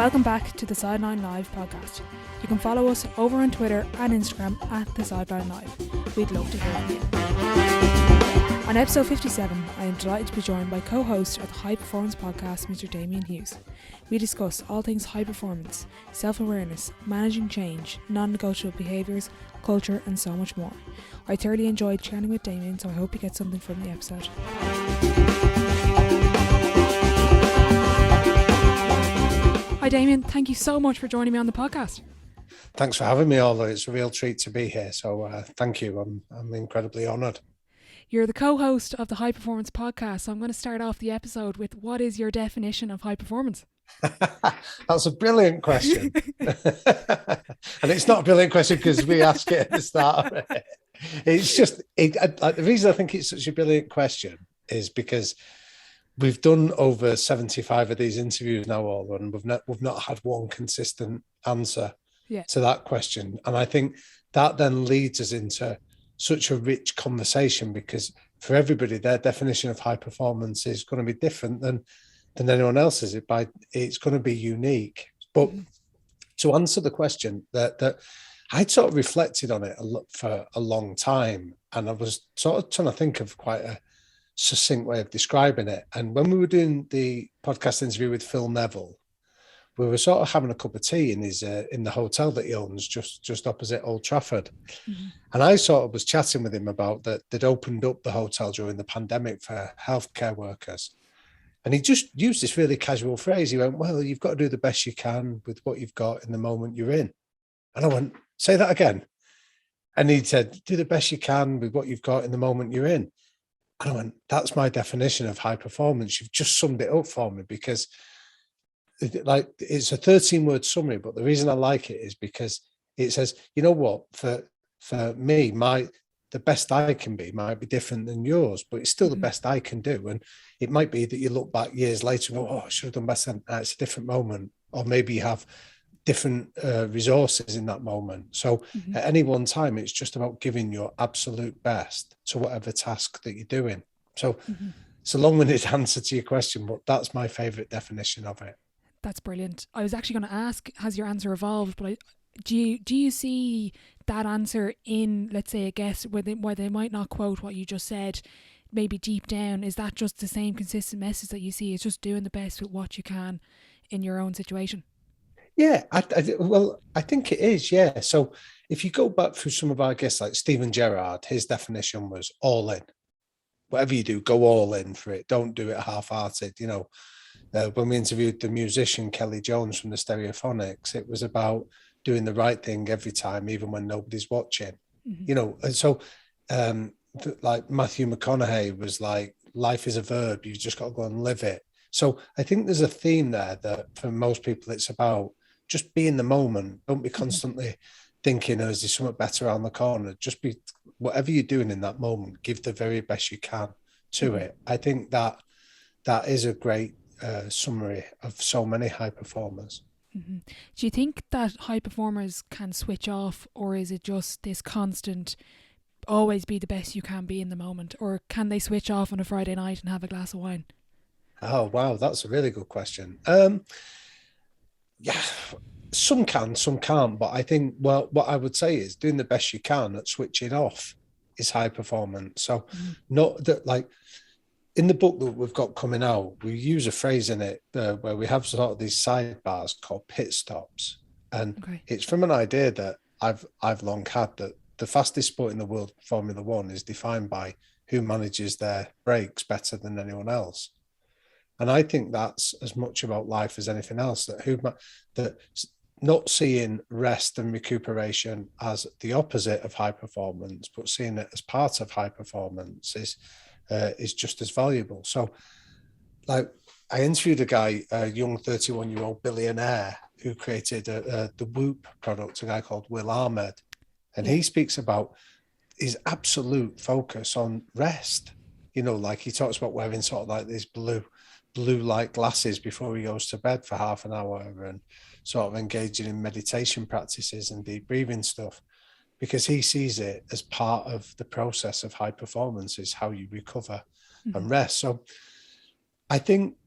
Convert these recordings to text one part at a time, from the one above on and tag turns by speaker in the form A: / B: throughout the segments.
A: Welcome back to the Sideline Live podcast. You can follow us over on Twitter and Instagram at the Sideline Live. We'd love to hear from you. On episode 57, I am delighted to be joined by co-host of the High Performance podcast, Mr. Damian Hughes. We discuss all things high performance, self-awareness, managing change, non-negotiable behaviours, culture and so much more. I thoroughly enjoyed chatting with Damian, so I hope you get something from the episode. Hi Damian, thank you so much for joining me on the podcast.
B: Thanks for having me, Ola. It's a real treat to be here. So thank you. I'm incredibly honoured.
A: You're the co-host of the High Performance podcast. So I'm going to start off the episode with, what is your definition of high performance?
B: That's a brilliant question. And it's not a brilliant question because we ask it at the start of it. It's just, the reason I think it's such a brilliant question is because we've done over 75 of these interviews now, all, and we've not had one consistent answer to that question. And I think that then leads us into such a rich conversation, because for everybody, their definition of high performance is going to be different than anyone else's. It's going to be unique. But to answer the question, that I'd sort of reflected on it for a long time, and I was sort of trying to think of quite a succinct way of describing it. And when we were doing the podcast interview with Phil Neville, we were sort of having a cup of tea in his in the hotel that he owns just opposite Old Trafford. And I sort of was chatting with him about that they'd opened up the hotel during the pandemic for healthcare workers. And he just used this really casual phrase. He went, well, you've got to do the best you can with what you've got in the moment you're in. And I went, say that again. And he said, do the best you can with what you've got in the moment you're in. And I went, that's my definition of high performance. You've just summed it up for me, because it's a 13-word summary, but the reason I like it is because it says, you know what, for me, the best I can be might be different than yours, but it's still the best I can do. And it might be that you look back years later and go, oh, I should have done better. It's a different moment. Or maybe you have different resources in that moment. So at any one time, it's just about giving your absolute best to whatever task that you're doing. So it's a long-winded answer to your question, but that's my favourite definition of it.
A: That's brilliant. I was actually going to ask, has your answer evolved? But do you see that answer in, let's say, a guest where they might not quote what you just said, maybe deep down, is that just the same consistent message that you see? It's just doing the best with what you can in your own situation?
B: Yeah, I think it is, yeah. So if you go back through some of our guests, like Stephen Gerrard, his definition was all in. Whatever you do, go all in for it. Don't do it half-hearted. You know, when we interviewed the musician Kelly Jones from the Stereophonics, it was about doing the right thing every time, even when nobody's watching. You know, and so like Matthew McConaughey was like, life is a verb. You've just got to go and live it. So I think there's a theme there that for most people, it's about just be in the moment. Don't be constantly thinking, oh, is there something better around the corner? Just be, whatever you're doing in that moment, give the very best you can to it. I think that is a great summary of so many high performers.
A: Do you think that high performers can switch off, or is it just this constant, always be the best you can be in the moment? Or can they switch off on a Friday night and have a glass of wine?
B: Oh, wow. That's a really good question. Yeah, some can, some can't. But I think, well, what I would say is doing the best you can at switching off is high performance. So not that, like, in the book that we've got coming out, we use a phrase in it where we have sort of these sidebars called pit stops. And it's from an idea that I've long had, that the fastest sport in the world, Formula One, is defined by who manages their brakes better than anyone else. And I think that's as much about life as anything else, that not seeing rest and recuperation as the opposite of high performance, but seeing it as part of high performance is just as valuable. So, like, I interviewed a guy, a young 31-year-old billionaire who created the Whoop product, a guy called Will Ahmed. And he speaks about his absolute focus on rest. You know, like he talks about wearing sort of like these blue light glasses before he goes to bed for half an hour, and sort of engaging in meditation practices and deep breathing stuff, because he sees it as part of the process of high performance, is how you recover and rest. So I think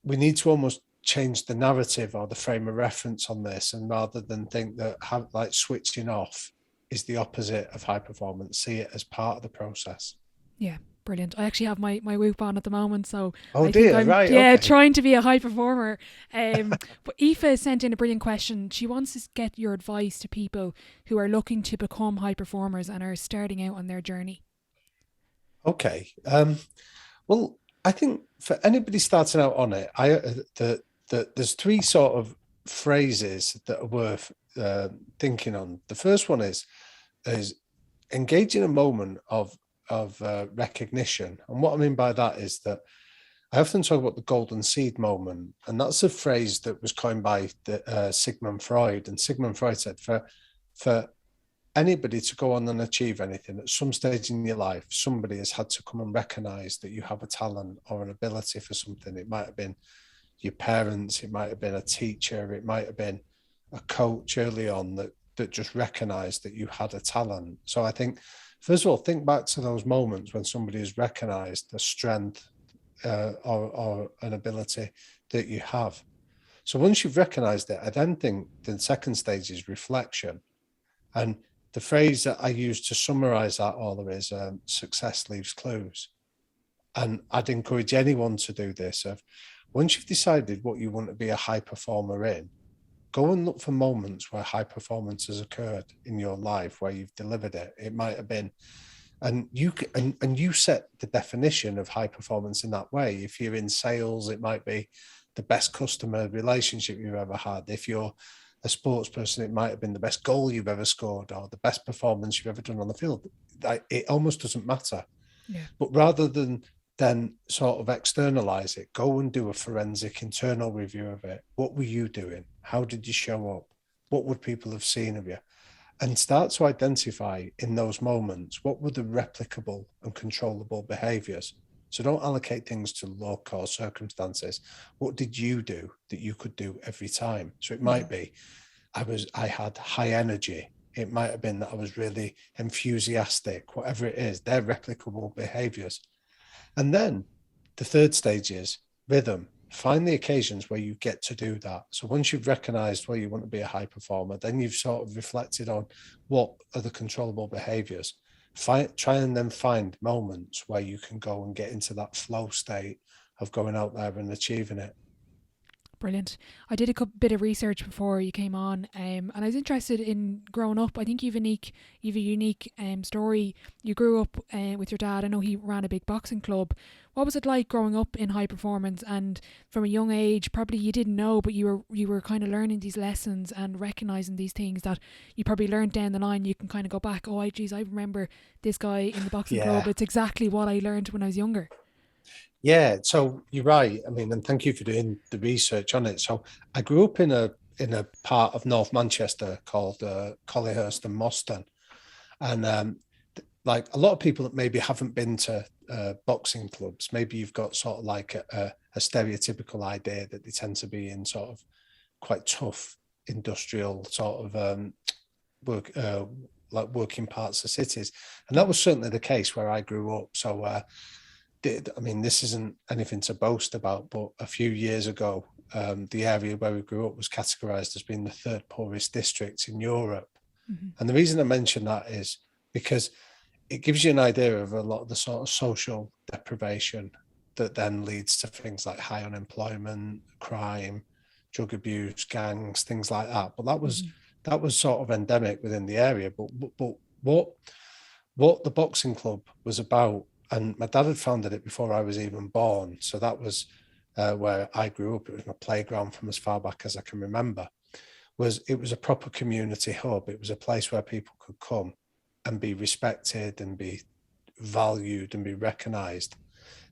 B: we need to almost change the narrative or the frame of reference on this, and rather than think that switching off is the opposite of high performance, see it as part of the process.
A: Yeah, brilliant. I actually have my Whoop on at the moment, so
B: Oh
A: I think
B: dear,
A: I'm
B: right, okay.
A: trying to be a high performer. But Aoife sent in a brilliant question. She wants to get your advice to people who are looking to become high performers and are starting out on their journey.
B: Okay. Well, I think for anybody starting out on it, there's three sort of phrases that are worth thinking on. The first one is engage in a moment of recognition, and what I mean by that is that I often talk about the golden seed moment, and that's a phrase that was coined by Sigmund Freud. And Sigmund Freud said for anybody to go on and achieve anything at some stage in your life, somebody has had to come and recognize that you have a talent or an ability for something. It might have been your parents, it might have been a teacher, it might have been a coach early on that just recognized that you had a talent. So I think, first of all, think back to those moments when somebody has recognized the strength or an ability that you have. So once you've recognized it, I then think the second stage is reflection. And the phrase that I use to summarize that all is success leaves clues. And I'd encourage anyone to do this. Once you've decided what you want to be a high performer in, go and look for moments where high performance has occurred in your life, where you've delivered it. It might have been, and you set the definition of high performance in that way. If you're in sales, it might be the best customer relationship you've ever had. If you're a sports person, it might have been the best goal you've ever scored or the best performance you've ever done on the field. It almost doesn't matter.
A: Yeah.
B: But rather than sort of externalize it, go and do a forensic internal review of it. What were you doing? How did you show up? What would people have seen of you? And start to identify in those moments, what were the replicable and controllable behaviors? So don't allocate things to luck or circumstances. What did you do that you could do every time? So it might be, I had high energy. It might have been that I was really enthusiastic, whatever it is, they're replicable behaviors. And then the third stage is rhythm. Find the occasions where you get to do that. So once you've recognized where you want to be a high performer, then you've sort of reflected on what are the controllable behaviors. Try and then find moments where you can go and get into that flow state of going out there and achieving it.
A: Brilliant. I did a bit of research before you came on, and I was interested in growing up. I think you've a unique story. You grew up with your dad. I know he ran a big boxing club. What was it like growing up in high performance? And from a young age, probably you didn't know, but you were kind of learning these lessons and recognizing these things that you probably learned down the line. You can kind of go back, I remember this guy in the boxing club. It's exactly what I learned when I was younger.
B: Yeah, so you're right. I mean, and thank you for doing the research on it. So I grew up in a part of North Manchester called Collyhurst and Moston, and like a lot of people that maybe haven't been to boxing clubs, maybe you've got sort of like a stereotypical idea that they tend to be in sort of quite tough industrial sort of working parts of cities, and that was certainly the case where I grew up. So. I mean, this isn't anything to boast about, but a few years ago, the area where we grew up was categorized as being the third poorest district in Europe. Mm-hmm. And the reason I mention that is because it gives you an idea of a lot of the sort of social deprivation that then leads to things like high unemployment, crime, drug abuse, gangs, things like that. But that was sort of endemic within the area. But what the boxing club was about, and my dad had founded it before I was even born. So that was where I grew up. It was my playground from as far back as I can remember. It was a proper community hub. It was a place where people could come and be respected and be valued and be recognized.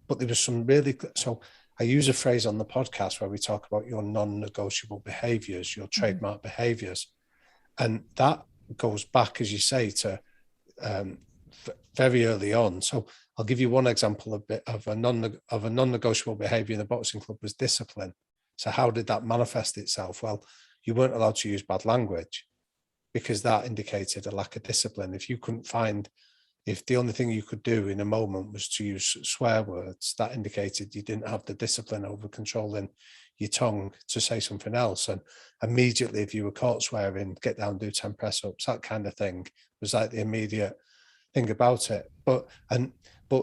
B: But there was some so I use a phrase on the podcast where we talk about your non-negotiable behaviors, your trademark behaviors. And that goes back, as you say, to very early on. So I'll give you one example of a non-negotiable behavior in the boxing club was discipline. So how did that manifest itself? Well, you weren't allowed to use bad language because that indicated a lack of discipline. If the only thing you could do in a moment was to use swear words, that indicated you didn't have the discipline over controlling your tongue to say something else. And immediately, if you were caught swearing, get down, do 10 press ups, that kind of thing was like the immediate thing about it. But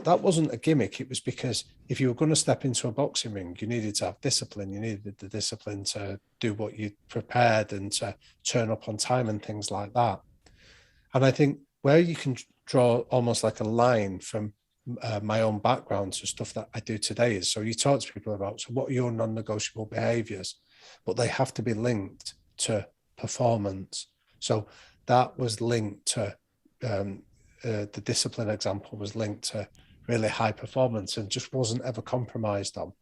B: that wasn't a gimmick. It was because if you were going to step into a boxing ring, you needed to have discipline. You needed the discipline to do what you prepared and to turn up on time and things like that. And I think where you can draw almost like a line from my own background to stuff that I do today is, so you talk to people about, so what are your non-negotiable behaviors? But they have to be linked to performance. So that was linked to the discipline example was linked to really high performance and just wasn't ever compromised on.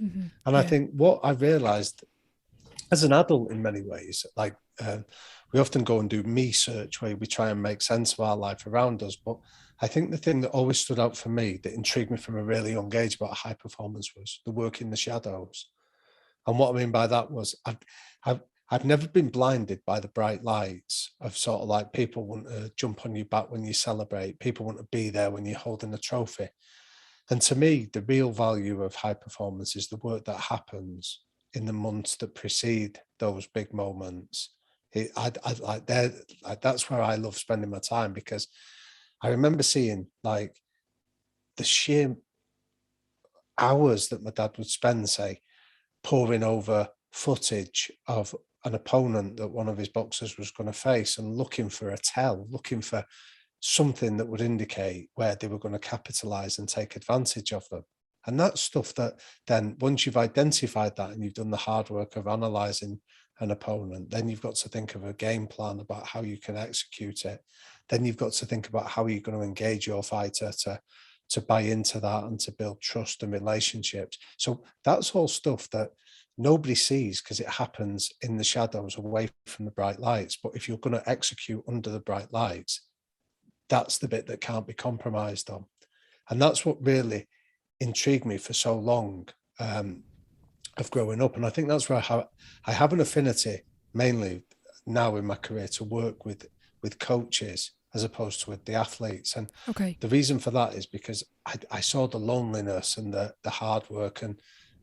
B: Mm-hmm. And I think what I realized as an adult in many ways, like we often go and do me search where we try and make sense of our life around us. But I think the thing that always stood out for me that intrigued me from a really young age about high performance was the work in the shadows. And what I mean by that was I've never been blinded by the bright lights of sort of like people want to jump on your back when you celebrate, people want to be there when you're holding a trophy. And to me, the real value of high performance is the work that happens in the months that precede those big moments. That's where I love spending my time, because I remember seeing like the sheer hours that my dad would spend, say, poring over footage of an opponent that one of his boxers was going to face and looking for a tell, looking for something that would indicate where they were going to capitalize and take advantage of them. And that's stuff that then once you've identified that and you've done the hard work of analyzing an opponent, then you've got to think of a game plan about how you can execute it. Then you've got to think about how you're going to engage your fighter to buy into that and to build trust and relationships. So that's all stuff that nobody sees because it happens in the shadows away from the bright lights. But if you're going to execute under the bright lights, that's the bit that can't be compromised on. And that's what really intrigued me for so long of growing up. And I think that's where I have an affinity mainly now in my career to work with coaches as opposed to with the athletes. And the reason for that is because I saw the loneliness and the hard work and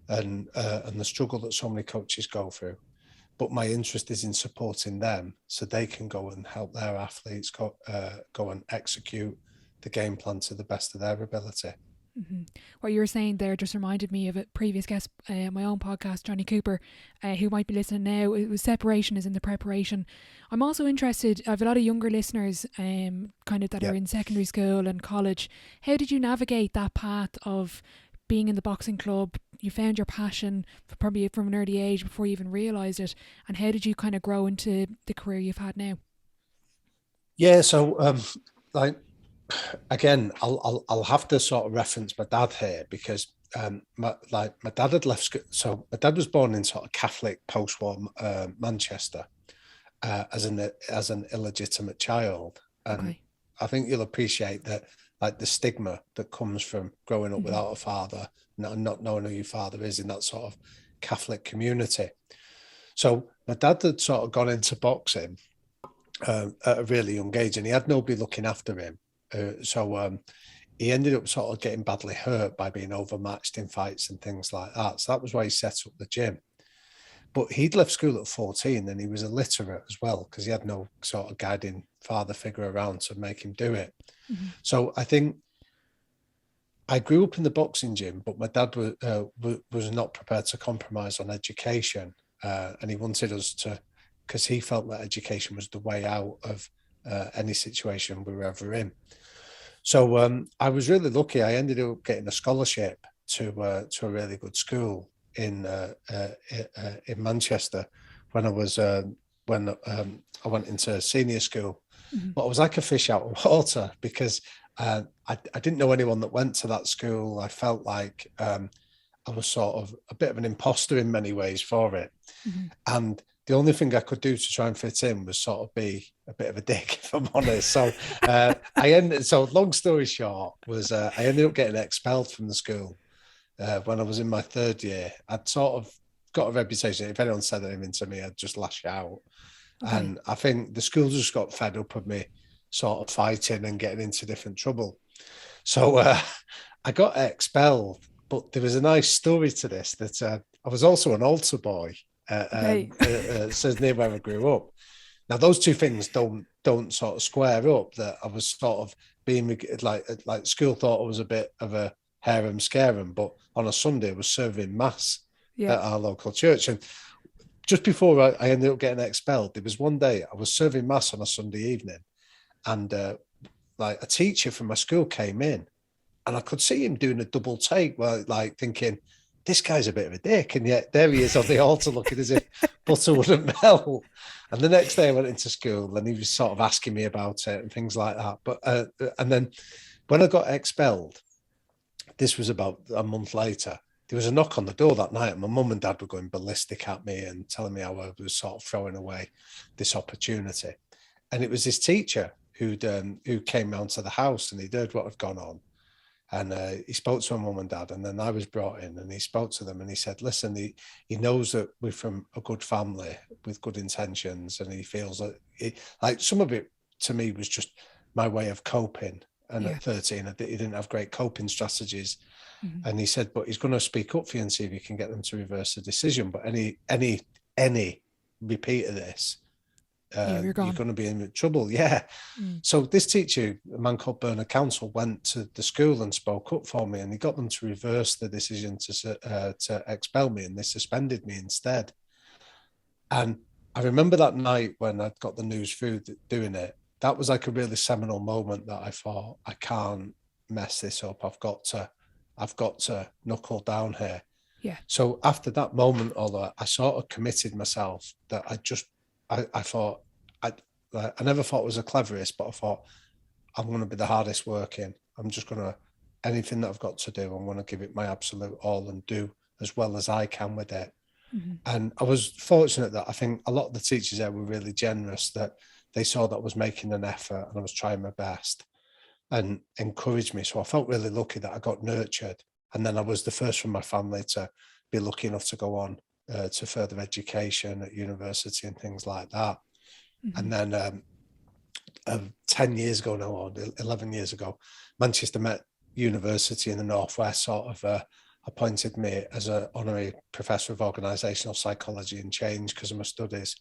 B: the struggle that so many coaches go through. But my interest is in supporting them so they can go and help their athletes go and execute the game plan to the best of their ability.
A: Mm-hmm. What you were saying there just reminded me of a previous guest on my own podcast, Johnny Cooper, who might be listening now. It was separation is in the preparation. I'm also interested, I have a lot of younger listeners kind of that are in secondary school and college. How did you navigate that path of being in the boxing club? You found your passion probably from an early age before you even realised it. And how did you kind of grow into the career you've had now? Yeah,
B: so again, I'll have to sort of reference my dad here because my dad had left school. So my dad was born in sort of Catholic post-war Manchester as an illegitimate child, and I think you'll appreciate that, like the stigma that comes from growing up without a father, not knowing who your father is in that sort of Catholic community. So my dad had sort of gone into boxing at a really young age, and he had nobody looking after him. So he ended up sort of getting badly hurt by being overmatched in fights and things like that. So that was why he set up the gym. But he'd left school at 14 and he was illiterate as well because he had no sort of guiding father figure around to make him do it. Mm-hmm. So I think I grew up in the boxing gym, but my dad was not prepared to compromise on education. And he wanted us to, because he felt that education was the way out of any situation we were ever in. So I was really lucky. I ended up getting a scholarship to a really good school in Manchester when I was when I went into senior school. Mm-hmm. But I was like a fish out of water because I didn't know anyone that went to that school. I felt like I was sort of a bit of an imposter in many ways for it. Mm-hmm. And the only thing I could do to try and fit in was sort of be a bit of a dick, if I'm honest. So so long story short was I ended up getting expelled from the school when I was in my third year. I'd sort of got a reputation. If anyone said anything to me, I'd just lash out. Okay. And I think the school just got fed up of me sort of fighting and getting into different trouble. So I got expelled. But there was a nice story to this that I was also an altar boy, says near where I grew up. Now, those two things don't sort of square up. That I was sort of being like school thought I was a bit of a harem scarum, but on a Sunday I was serving mass at our local church. And just before I ended up getting expelled, there was one day I was serving mass on a Sunday evening, and like a teacher from my school came in, and I could see him doing a double take, like thinking, this guy's a bit of a dick, and yet there he is on the altar looking as if butter wouldn't melt. And the next day I went into school and he was sort of asking me about it and things like that. But and then when I got expelled, this was about a month later, there was a knock on the door that night, and my mum and dad were going ballistic at me and telling me how I was sort of throwing away this opportunity. And it was this teacher who came round to the house, and he'd heard what had gone on. And he spoke to my mum and dad, and then I was brought in, and he spoke to them, and he said, listen, he knows that we're from a good family with good intentions, and he feels that like some of it to me was just my way of coping. And at 13, he didn't have great coping strategies. Mm-hmm. And he said, but he's going to speak up for you and see if he can get them to reverse the decision. But any repeat of this, you're going to be in trouble. Yeah. So this teacher, a man called Bernard Council, went to the school and spoke up for me, and he got them to reverse the decision to expel me, and they suspended me instead. And I remember that night when I got the news through doing it, that was like a really seminal moment that I thought, I can't mess this up. I've got to knuckle down here. Yeah. So after that moment, although I sort of committed myself that I thought, I never thought it was the cleverest, but I thought, I'm going to be the hardest working. I'm just going to, anything that I've got to do, I'm going to give it my absolute all and do as well as I can with it. Mm-hmm. And I was fortunate that I think a lot of the teachers there were really generous, that they saw that I was making an effort and I was trying my best and encouraged me. So I felt really lucky that I got nurtured. And then I was the first from my family to be lucky enough to go on to further education at university and things like that. Mm-hmm. And then 10 years ago now, or 11 years ago, Manchester Met University in the Northwest sort of appointed me as an honorary professor of organisational psychology and change because of my studies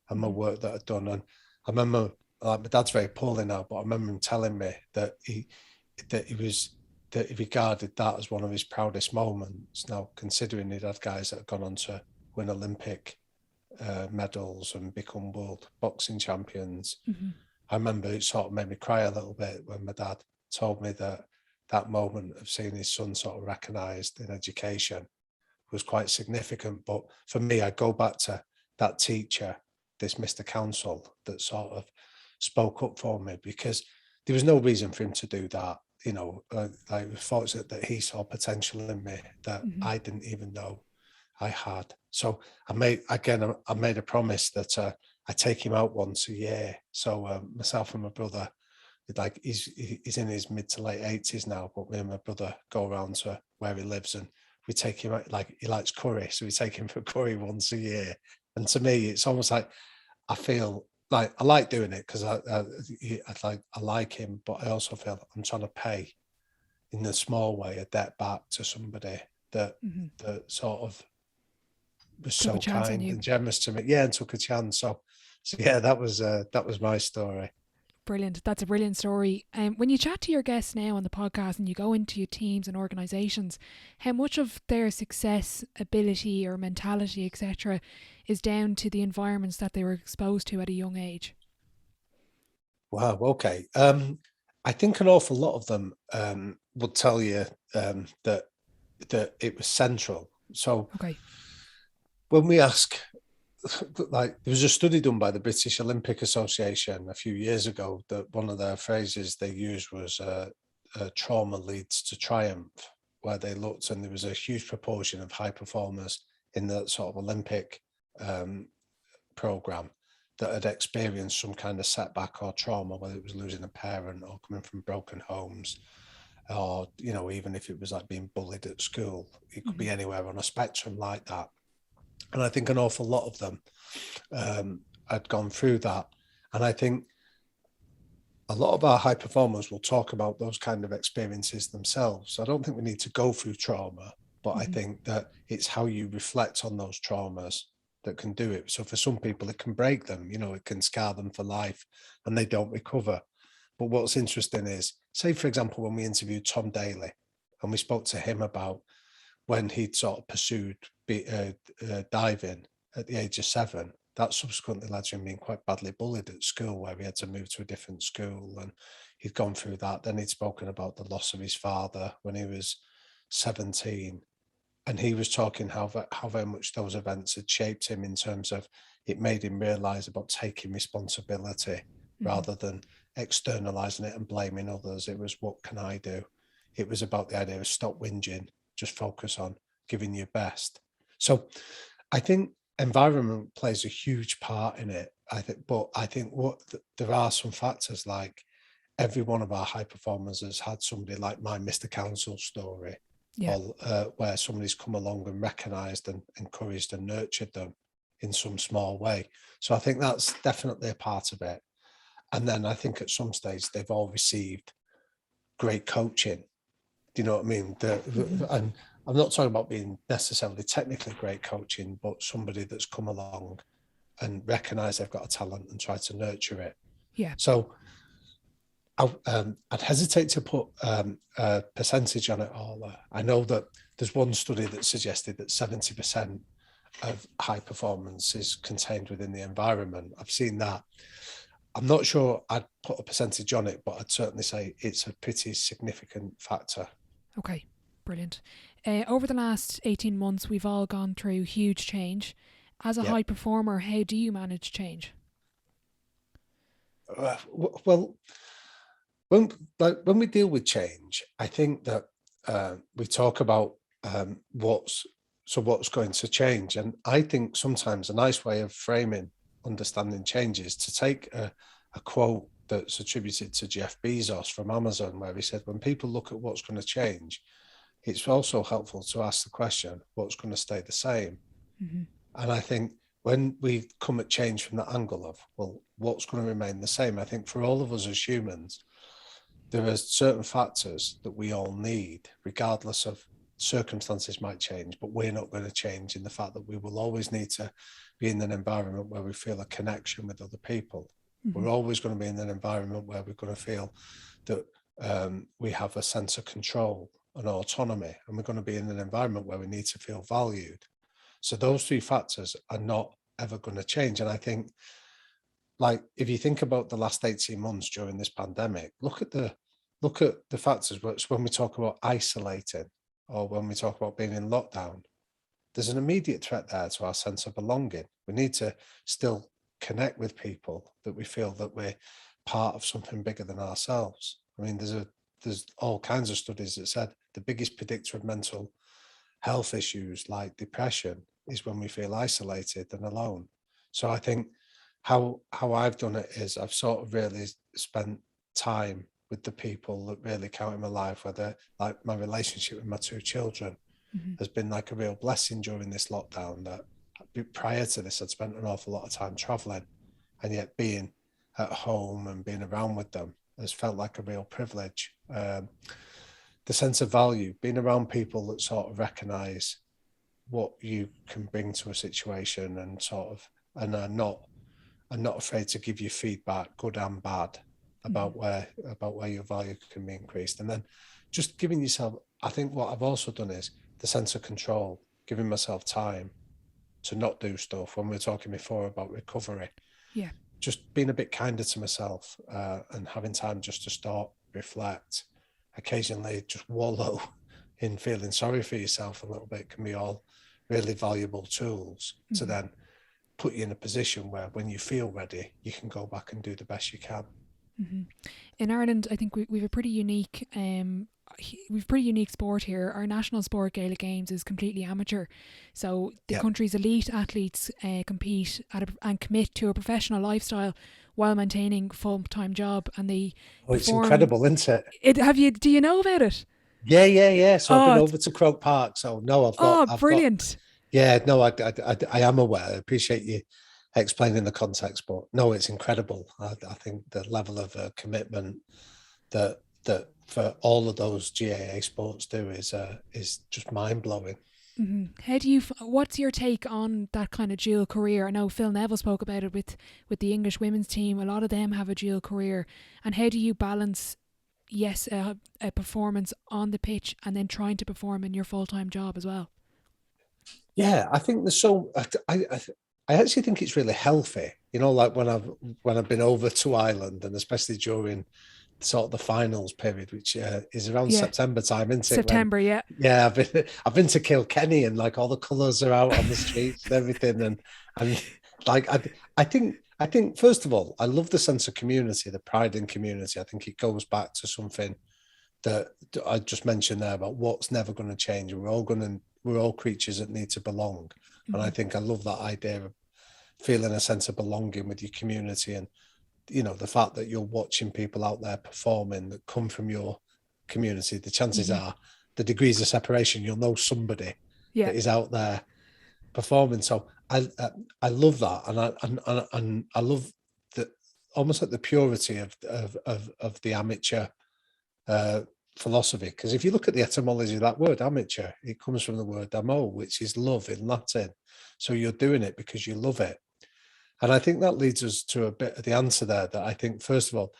B: and my work that I'd done. And I remember, like, my dad's very poorly now, but I remember him telling me that he regarded that as one of his proudest moments. Now, considering he'd had guys that had gone on to win Olympic medals and become world boxing champions. Mm-hmm. I remember it sort of made me cry a little bit when my dad told me that moment of seeing his son sort of recognised in education was quite significant. But for me, I go back to that teacher, this Mr. Council, that sort of spoke up for me, because there was no reason for him to do that. You know, I was fortunate that he saw potential in me that mm-hmm. I didn't even know I had. So I made a promise that I take him out once a year. So myself and my brother, like he's in his mid to late 80s now, but me and my brother go around to where he lives and we take him out, like he likes curry, so we take him for curry once a year. And to me, it's almost like I feel like I like doing it because I like him, but I also feel I'm trying to pay in a small way a debt back to somebody that mm-hmm. that sort of was so kind and generous to me. Yeah, and took a chance. So yeah, that was my story.
A: Brilliant. That's a brilliant story. When you chat to your guests now on the podcast and you go into your teams and organisations, how much of their success, ability or mentality, etc., is down to the environments that they were exposed to at a young age?
B: Wow, okay. I think an awful lot of them would tell you that it was central. So okay. When we ask, like, there was a study done by the British Olympic Association a few years ago that one of their phrases they used was trauma leads to triumph, where they looked and there was a huge proportion of high performers in that sort of Olympic program that had experienced some kind of setback or trauma, whether it was losing a parent or coming from broken homes, or, you know, even if it was like being bullied at school, it could be anywhere on a spectrum like that. And I think an awful lot of them had gone through that. And I think a lot of our high performers will talk about those kind of experiences themselves. So I don't think we need to go through trauma, but I think that it's how you reflect on those traumas that can do it. So for some people, it can break them, it can scar them for life and they don't recover. But what's interesting is, say, for example, when we interviewed Tom Daly and we spoke to him about when he'd sort of pursued diving at the age of 7, that subsequently led to him being quite badly bullied at school, where he had to move to a different school, and he'd gone through that. Then he'd spoken about the loss of his father when he was 17, and he was talking how very much those events had shaped him in terms of it made him realise about taking responsibility rather than externalising it and blaming others. It was, what can I do? It was about the idea of stop whinging, just focus on giving your best. So I think environment plays a huge part in it. I think there are some factors, like every one of our high performers has had somebody like my Mr. Council story, or where somebody's come along and recognised and encouraged and nurtured them in some small way. So I think that's definitely a part of it. And then I think at some stage they've all received great coaching. Do you know what I mean? And I'm not talking about being necessarily technically great coaching, but somebody that's come along and recognised they've got a talent and tried to nurture it.
A: Yeah.
B: So I'd hesitate to put a percentage on it all. I know that there's one study that suggested that 70% of high performance is contained within the environment. I've seen that. I'm not sure I'd put a percentage on it, but I'd certainly say it's a pretty significant factor.
A: Okay, brilliant. Over the last 18 months, we've all gone through huge change. As a high performer, how do you manage change?
B: Well, when we deal with change, I think that we talk about what's going to change. And I think sometimes a nice way of framing understanding change is to take a quote that's attributed to Jeff Bezos from Amazon, where he said, when people look at what's going to change, it's also helpful to ask the question, what's going to stay the same? Mm-hmm. And I think when we come at change from that angle of, well, what's going to remain the same? I think for all of us as humans, there are certain factors that we all need, regardless of circumstances might change, but we're not going to change in the fact that we will always need to be in an environment where we feel a connection with other people. Mm-hmm. We're always going to be in an environment where we're going to feel that we have a sense of control and autonomy, and we're going to be in an environment where we need to feel valued. So those three factors are not ever going to change. And I think, like, if you think about the last 18 months during this pandemic, look at the factors when we talk about isolating, or when we talk about being in lockdown, there's an immediate threat there to our sense of belonging. We need to still connect with people, that we feel that we're part of something bigger than ourselves. I mean, there's all kinds of studies that said the biggest predictor of mental health issues like depression is when we feel isolated and alone. So I think how I've done it is I've sort of really spent time with the people that really count in my life, whether like my relationship with my 2 children has been like a real blessing during this lockdown. That prior to this, I'd spent an awful lot of time traveling, and yet being at home and being around with them has felt like a real privilege. The sense of value, being around people that sort of recognize what you can bring to a situation and are not afraid to give you feedback, good and bad, about where your value can be increased. And then just giving yourself, I think what I've also done is the sense of control, giving myself time to not do stuff. When we were talking before about recovery, just being a bit kinder to myself, and having time just to stop, reflect, occasionally just wallow in feeling sorry for yourself a little bit, can be all really valuable tools to then put you in a position where when you feel ready, you can go back and do the best you can.
A: In Ireland, I think we've a pretty unique sport here. Our national sport, Gaelic Games, is completely amateur. So the country's elite athletes compete and commit to a professional lifestyle while maintaining a full-time job, and they
B: it's incredible, isn't it?
A: Do you know about it?
B: Yeah. So I've been over to Croke Park. So no, I've
A: brilliant.
B: I am aware. I appreciate you explaining the context, but no, it's incredible. I think the level of commitment that for all of those GAA sports do is just mind blowing.
A: How do what's your take on that kind of dual career? I know Phil Neville spoke about it with the English women's team. A lot of them have a dual career. And how do you balance, yes, a performance on the pitch and then trying to perform in your full-time job as well?
B: Yeah, I think there's I actually think it's really healthy. You know, like when I've been over to Ireland, and especially during sort of the finals period, which is around September time, isn't it?
A: September,
B: yeah. I've been to Kilkenny, and like all the colours are out on the streets and everything, and like I think first of all, I love the sense of community, the pride in community. I think it goes back to something that I just mentioned there about what's never going to change. We're all creatures that need to belong, and I think I love that idea of feeling a sense of belonging with your community, and you know, the fact that you're watching people out there performing that come from your community. The chances are, the degrees of separation, you'll know somebody that is out there performing. So I love that, and I love that, almost like the purity of the amateur philosophy. Because if you look at the etymology of that word amateur, it comes from the word amo, which is love in Latin. So you're doing it because you love it. And I think that leads us to a bit of the answer there, that I think, first of all,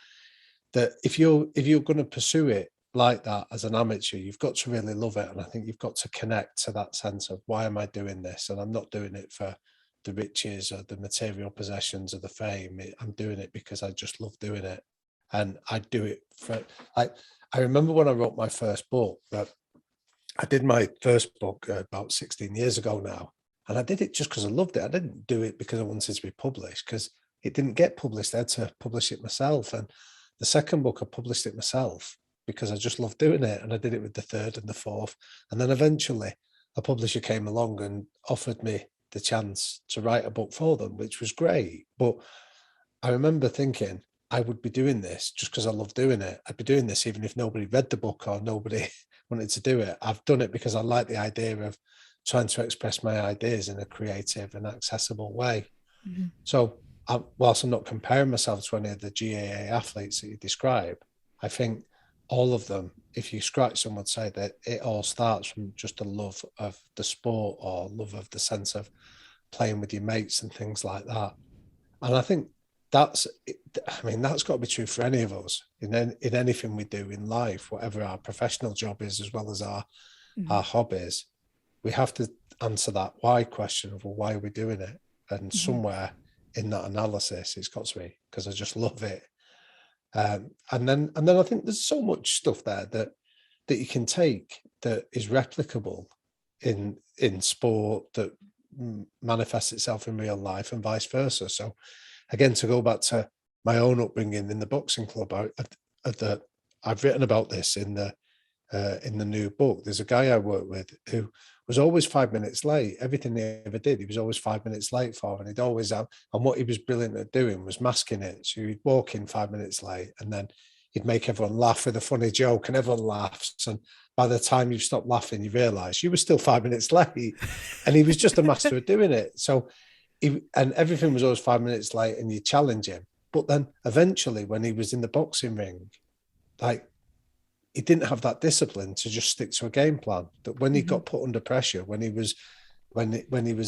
B: that if you're going to pursue it like that as an amateur, you've got to really love it. And I think you've got to connect to that sense of, why am I doing this? And I'm not doing it for the riches or the material possessions or the fame. I'm doing it because I just love doing it. And I do it for, I remember when I wrote my first book, that I did my first book about 16 years ago now. And I did it just because I loved it. I didn't do it because I wanted to be published, because it didn't get published. I had to publish it myself. And the second book, I published it myself because I just loved doing it. And I did it with the third and the fourth. And then eventually a publisher came along and offered me the chance to write a book for them, which was great. But I remember thinking, I would be doing this just because I love doing it. I'd be doing this even if nobody read the book or nobody wanted to do it. I've done it because I like the idea of trying to express my ideas in a creative and accessible way. So whilst I'm not comparing myself to any of the GAA athletes that you describe, I think all of them, if you scratch them, would say that it all starts from just a love of the sport, or love of the sense of playing with your mates and things like that. And I think that's got to be true for any of us in anything we do in life, whatever our professional job is, as well as our hobbies. We have to answer that why question of, well, why are we doing it? And somewhere in that analysis, it's got to be because I just love it. And then I think there's so much stuff there that you can take that is replicable in sport, that manifests itself in real life, and vice versa. So again, to go back to my own upbringing in the boxing club, I've written about this in the new book. There's a guy I work with who was always 5 minutes late. Everything he ever did, he was always 5 minutes late for, and he'd always have. And what he was brilliant at doing was masking it. So he'd walk in 5 minutes late, and then he'd make everyone laugh with a funny joke, and everyone laughs. And by the time you stop laughing, you realise you were still 5 minutes late, and he was just a master of doing it. So, and everything was always 5 minutes late, and you challenge him. But then eventually, when he was in the boxing ring, like, he didn't have that discipline to just stick to a game plan. That when he got put under pressure, when he was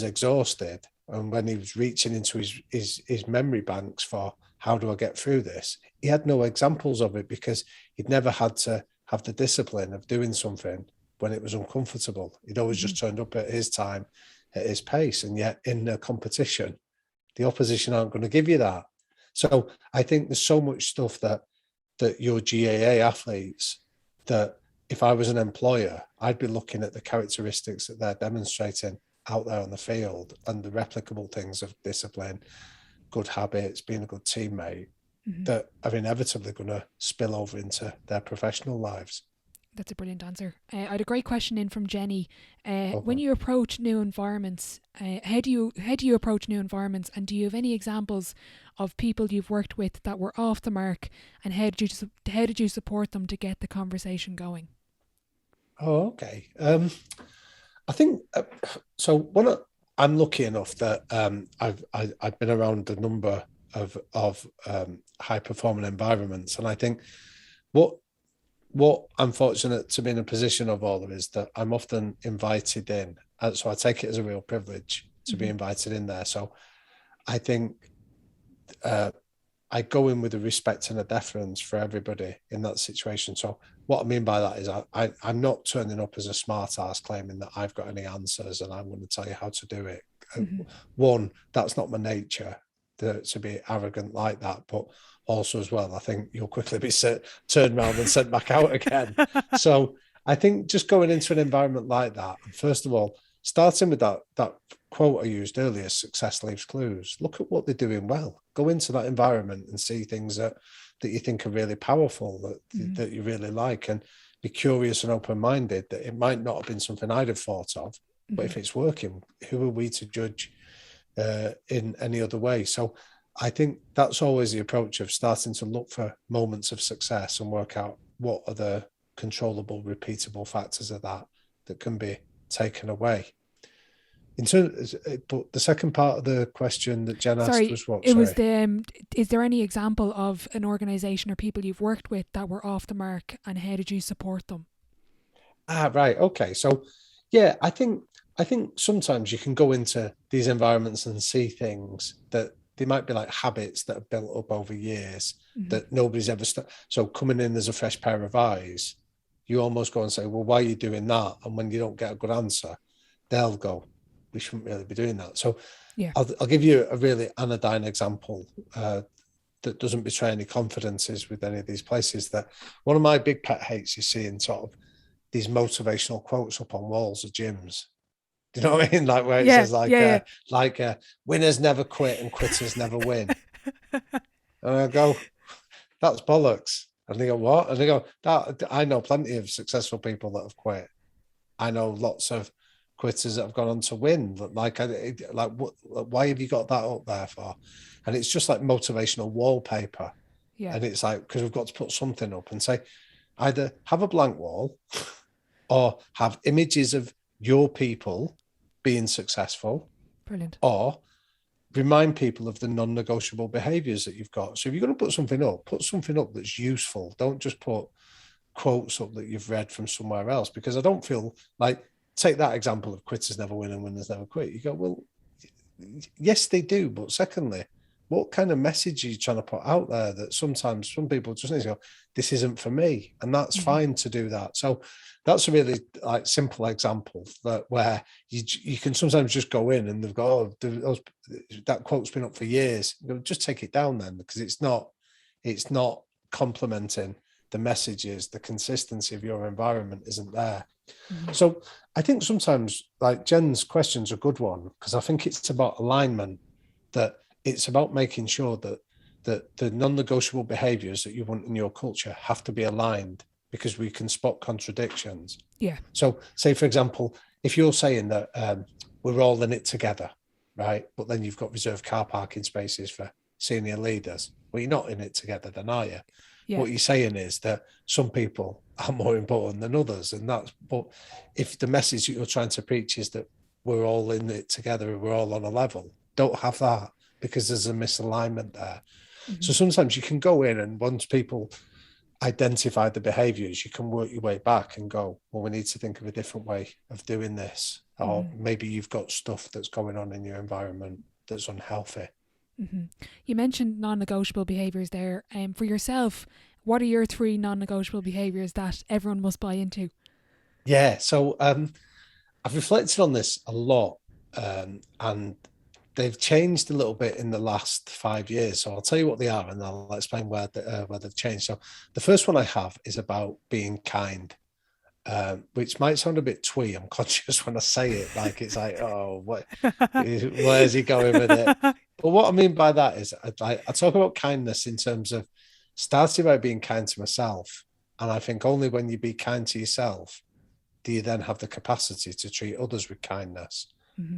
B: exhausted, and when he was reaching into his memory banks for, how do I get through this? He had no examples of it, because he'd never had to have the discipline of doing something when it was uncomfortable. He'd always just turned up at his time, at his pace. And yet in a competition, the opposition aren't going to give you that. So I think there's so much stuff that your GAA athletes, that if I was an employer, I'd be looking at the characteristics that they're demonstrating out there on the field, and the replicable things of discipline, good habits, being a good teammate, that are inevitably going to spill over into their professional lives.
A: That's a brilliant answer. I had a great question in from Jenny. When you approach new environments, how do you approach new environments, and do you have any examples of people you've worked with that were off the mark, and how did you support them to get the conversation going?
B: Oh, okay. I think so. When I'm lucky enough that I've been around a number of high performing environments, and I think what what I'm fortunate to be in a position of, all is that I'm often invited in. So I take it as a real privilege to be invited in there. So I think I go in with a respect and a deference for everybody in that situation. So what I mean by that is I'm not turning up as a smart ass claiming that I've got any answers and I'm going to tell you how to do it. One, that's not my nature to be arrogant like that, but also as well, I think you'll quickly be turned around and sent back out again. So I think just going into an environment like that, first of all, starting with that quote I used earlier, success leaves clues. Look at what they're doing well. Go into that environment and see things that you think are really powerful, that you really like, and be curious and open-minded that it might not have been something I'd have thought of, but if it's working, who are we to judge in any other way? So I think that's always the approach of starting to look for moments of success and work out what are the controllable, repeatable factors of that can be taken away. In terms, but the second part of the question that Jen asked was what?
A: It was is there any example of an organisation or people you've worked with that were off the mark, and how did you support them?
B: Right. Okay. So, yeah, I think sometimes you can go into these environments and see things that they might be like habits that have built up over years that nobody's ever so coming in as a fresh pair of eyes, you almost go and say, well, why are you doing that? And when you don't get a good answer, they'll go, we shouldn't really be doing that. So yeah, I'll give you a really anodyne example that doesn't betray any confidences with any of these places. That one of my big pet hates is seeing sort of these motivational quotes up on walls of gyms. Do you know what I mean? Like where it says like winners never quit and quitters never win. And I go, that's bollocks. And they go, what? And they go, that I know plenty of successful people that have quit. I know lots of quitters that have gone on to win. Like why have you got that up there for? And it's just like motivational wallpaper. Yeah. And it's like, because we've got to put something up and say, either have a blank wall or have images of your people being successful.
A: Brilliant.
B: Or remind people of the non-negotiable behaviors that you've got. So if you're going to put something up that's useful. Don't just put quotes up that you've read from somewhere else, because I don't feel like, take that example of quitters never win and winners never quit. You go, well, yes, they do. But secondly, what kind of message are you trying to put out there that sometimes some people just need to go, this isn't for me. And that's fine to do that. So that's a really like simple example where you can sometimes just go in and they've got, that quote's been up for years. Just take it down then, because it's not complementing the messages. The consistency of your environment isn't there. So I think sometimes like Jen's question's a good one, because I think it's about alignment, that it's about making sure that the non-negotiable behaviors that you want in your culture have to be aligned, because we can spot contradictions. Yeah. So say, for example, if you're saying that we're all in it together, right? But then you've got reserved car parking spaces for senior leaders. Well, you're not in it together then, are you? Yeah. What you're saying is that some people are more important than others. But if the message that you're trying to preach is that we're all in it together, we're all on a level, don't have that, because there's a misalignment there. So sometimes you can go in, and once people identify the behaviors, you can work your way back and go, well, we need to think of a different way of doing this. Or maybe you've got stuff that's going on in your environment that's unhealthy.
A: You mentioned non-negotiable behaviours there. For yourself, what are your 3 non-negotiable behaviours that everyone must buy into?
B: Yeah, so I've reflected on this a lot, and they've changed a little bit in the last 5 years. So I'll tell you what they are, and I'll explain where they've changed. So the first one I have is about being kind, which might sound a bit twee. I'm conscious when I say it, like it's like, oh, where's he going with it? But what I mean by that is I talk about kindness in terms of starting by being kind to myself. And I think only when you be kind to yourself do you then have the capacity to treat others with kindness.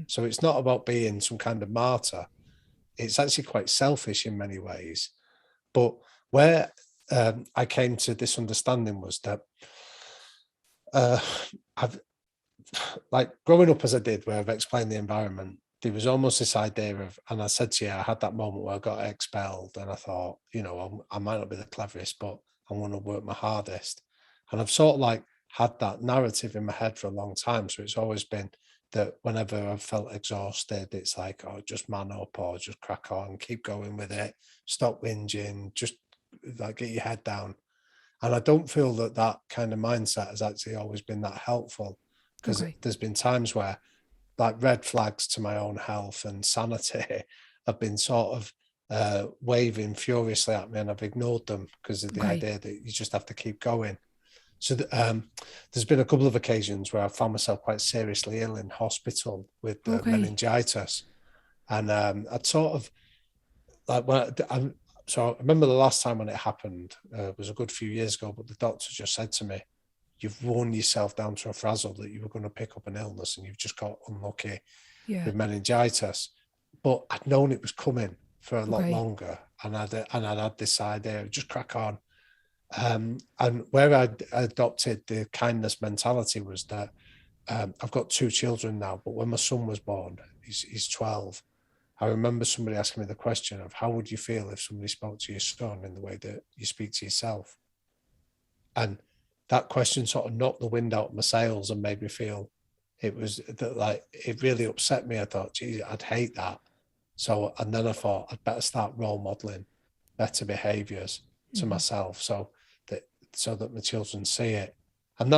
B: So it's not about being some kind of martyr. It's actually quite selfish in many ways. But where I came to this understanding was that I've, like growing up as I did, where I've explained the environment, there was almost this idea of, and I said to you, I had that moment where I got expelled and I thought, I might not be the cleverest, but I'm going to work my hardest. And I've sort of like had that narrative in my head for a long time. So it's always been that whenever I've felt exhausted, it's like, oh, just man up or just crack on, keep going with it, stop whinging, just like get your head down. And I don't feel that that kind of mindset has actually always been that helpful, because there's been times where like red flags to my own health and sanity have been sort of waving furiously at me, and I've ignored them because of the idea that you just have to keep going. So there's been a couple of occasions where I found myself quite seriously ill in hospital with meningitis. And I'd sort of like, so I remember the last time when it happened, it was a good few years ago, but the doctor just said to me, you've worn yourself down to a frazzle that you were going to pick up an illness and you've just got unlucky with meningitis. But I'd known it was coming for a lot longer, and I'd had this idea of just crack on. And where I adopted the kindness mentality was that I've got 2 children now, but when my son was born, he's 12. I remember somebody asking me the question of how would you feel if somebody spoke to your son in the way that you speak to yourself? And that question sort of knocked the wind out of my sails and made me feel it was that, like, it really upset me. I thought, geez, I'd hate that. So, and then I thought I'd better start role modeling better behaviors to myself so that my children see it. And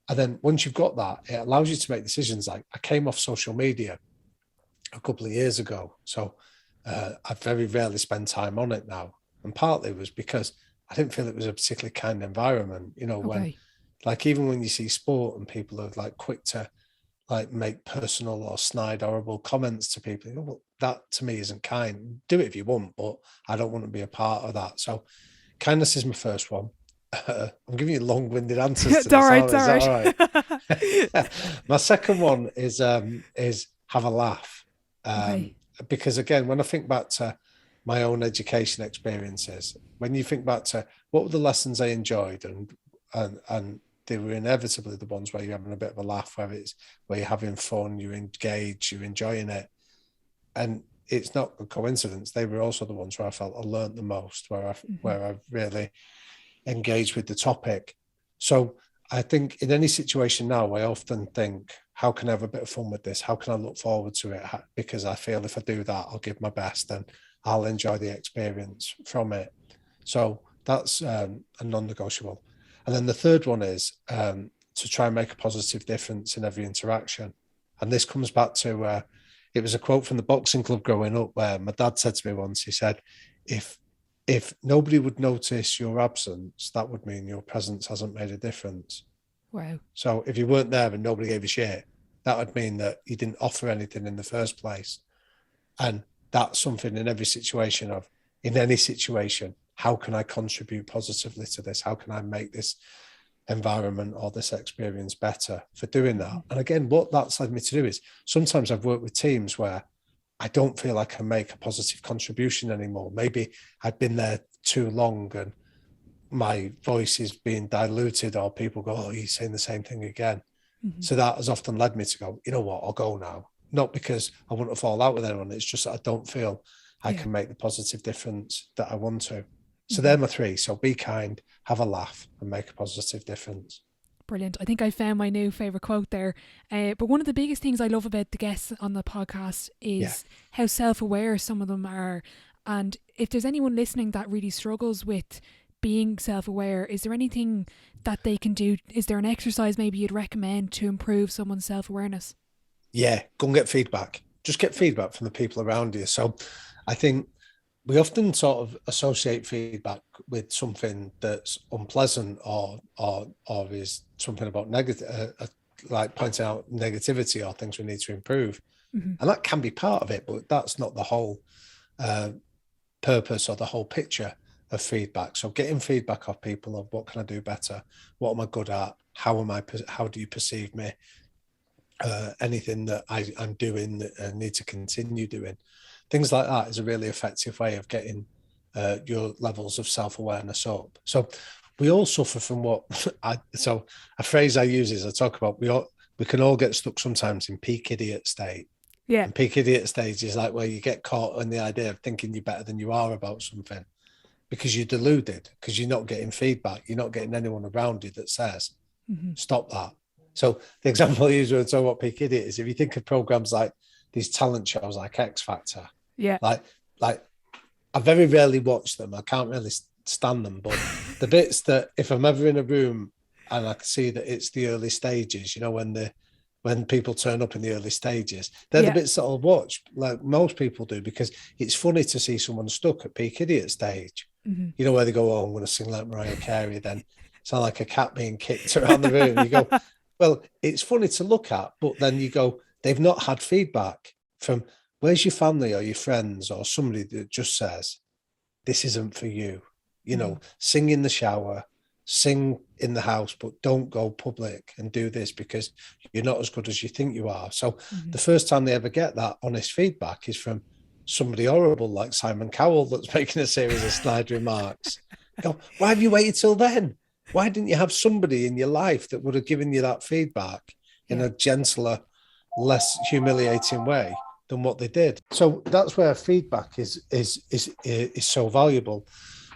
B: then once you've got that, it allows you to make decisions. Like, I came off social media a couple of years ago, so I very rarely spend time on it now. And partly was because I didn't feel it was a particularly kind environment, when, like, even when you see sport and people are like quick to like make personal or snide, horrible comments to people, well, that to me isn't kind. Do it if you want, but I don't want to be a part of that. So kindness is my first one. I'm giving you long-winded answers to this. Is that all right? My second one is have a laugh. Because again, when I think back to my own education experiences, when you think back to what were the lessons I enjoyed, and they were inevitably the ones where you're having a bit of a laugh, where you're having fun, you're engaged, you're enjoying it. And it's not a coincidence. They were also the ones where I felt I learned the most, where I really engaged with the topic. So I think in any situation now, I often think, how can I have a bit of fun with this? How can I look forward to it? Because I feel if I do that, I'll give my best and I'll enjoy the experience from it. So that's a non-negotiable. And then the third one is to try and make a positive difference in every interaction. And this comes back to, it was a quote from the boxing club growing up, where my dad said to me once, he said, if nobody would notice your absence, that would mean your presence hasn't made a difference.
A: Wow. So
B: if you weren't there and nobody gave a shit, that would mean that you didn't offer anything in the first place. And that's something in every situation in any situation, how can I contribute positively to this? How can I make this environment or this experience better for doing that? And again, what that's led me to do is sometimes I've worked with teams where I don't feel I can make a positive contribution anymore. Maybe I've been there too long and my voice is being diluted, or people go, oh, he's saying the same thing again. So that has often led me to go, you know what, I'll go now. Not because I want to fall out with anyone. It's just that I don't feel I can make the positive difference that I want to. So they're my 3. So be kind, have a laugh, and make a positive difference.
A: Brilliant. I think I found my new favourite quote there. But one of the biggest things I love about the guests on the podcast is how self-aware some of them are. And if there's anyone listening that really struggles with being self-aware, is there anything that they can do? Is there an exercise maybe you'd recommend to improve someone's self-awareness?
B: Yeah, go and get feedback. Just get feedback from the people around you. So I think we often sort of associate feedback with something that's unpleasant or is something about negative, like pointing out negativity or things we need to improve. And that can be part of it, but that's not the whole purpose or the whole picture of feedback. So getting feedback off people of what can I do better? What am I good at? How do you perceive me? Anything that I'm doing that I need to continue doing. Things like that is a really effective way of getting your levels of self-awareness up. So we all suffer from so a phrase I use is I talk about we can all get stuck sometimes in peak idiot state. Yeah. And peak idiot stage is like where you get caught in the idea of thinking you're better than you are about something. because you're deluded, because you're not getting feedback. You're not getting anyone around you that says, stop that. So the example I use when I talk about peak idiot is if you think of programs like these talent shows like X Factor, like I very rarely watch them. I can't really stand them, but the bits that if I'm ever in a room and I can see that it's the early stages, you know, when people turn up in the early stages, they're the bits that I'll watch, like most people do, because it's funny to see someone stuck at peak idiot stage. You know, where they go, oh, I'm going to sing like Mariah Carey, then sound like a cat being kicked around the room. You go, well, it's funny to look at, but then you go, they've not had feedback from where's your family or your friends or somebody that just says, this isn't for you. You know, sing in the shower, sing in the house, but don't go public and do this because you're not as good as you think you are. So the first time they ever get that honest feedback is from somebody horrible like Simon Cowell that's making a series of snide remarks. Go, why have you waited till then? Why didn't you have somebody in your life that would have given you that feedback in a gentler, less humiliating way than what they did? So that's where feedback is so valuable.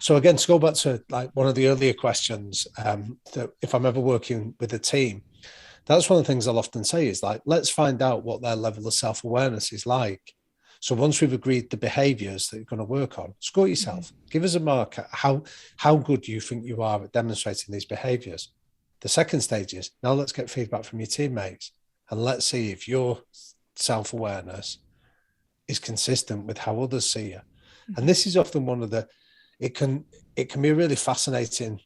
B: So again, to go back to like one of the earlier questions, that if I'm ever working with a team, that's one of the things I'll often say is like, let's find out what their level of self-awareness is like. So once we've agreed the behaviours that you're going to work on, score yourself. Give us a mark at how good you think you are at demonstrating these behaviours. The second stage is, now let's get feedback from your teammates and let's see if your self-awareness is consistent with how others see you. And this is often one of the, it can be a really fascinating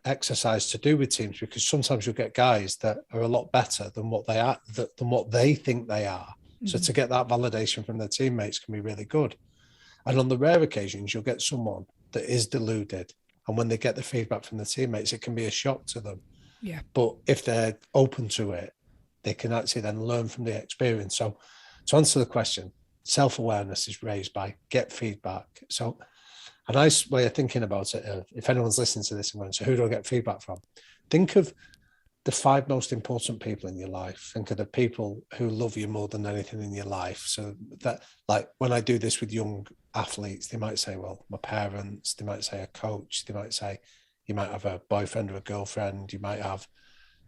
B: exercise to do with teams, because sometimes you'll get guys that are a lot better than what they are, than what they think they are. So to get that validation from their teammates can be really good. And on the rare occasions, you'll get someone that is deluded. And when they get the feedback from the teammates, it can be a shock to them. Yeah. But if they're open to it, they can actually then learn from the experience. So to answer the question, self-awareness is raised by get feedback. So a nice way of thinking about it, if anyone's listening to this and going, so who do I get feedback from? Think of the 5 most important people in your life. Think of the people who love you more than anything in your life. So that, like when I do this with young athletes, they might say, well, my parents, they might say a coach, they might say, you might have a boyfriend or a girlfriend, you might have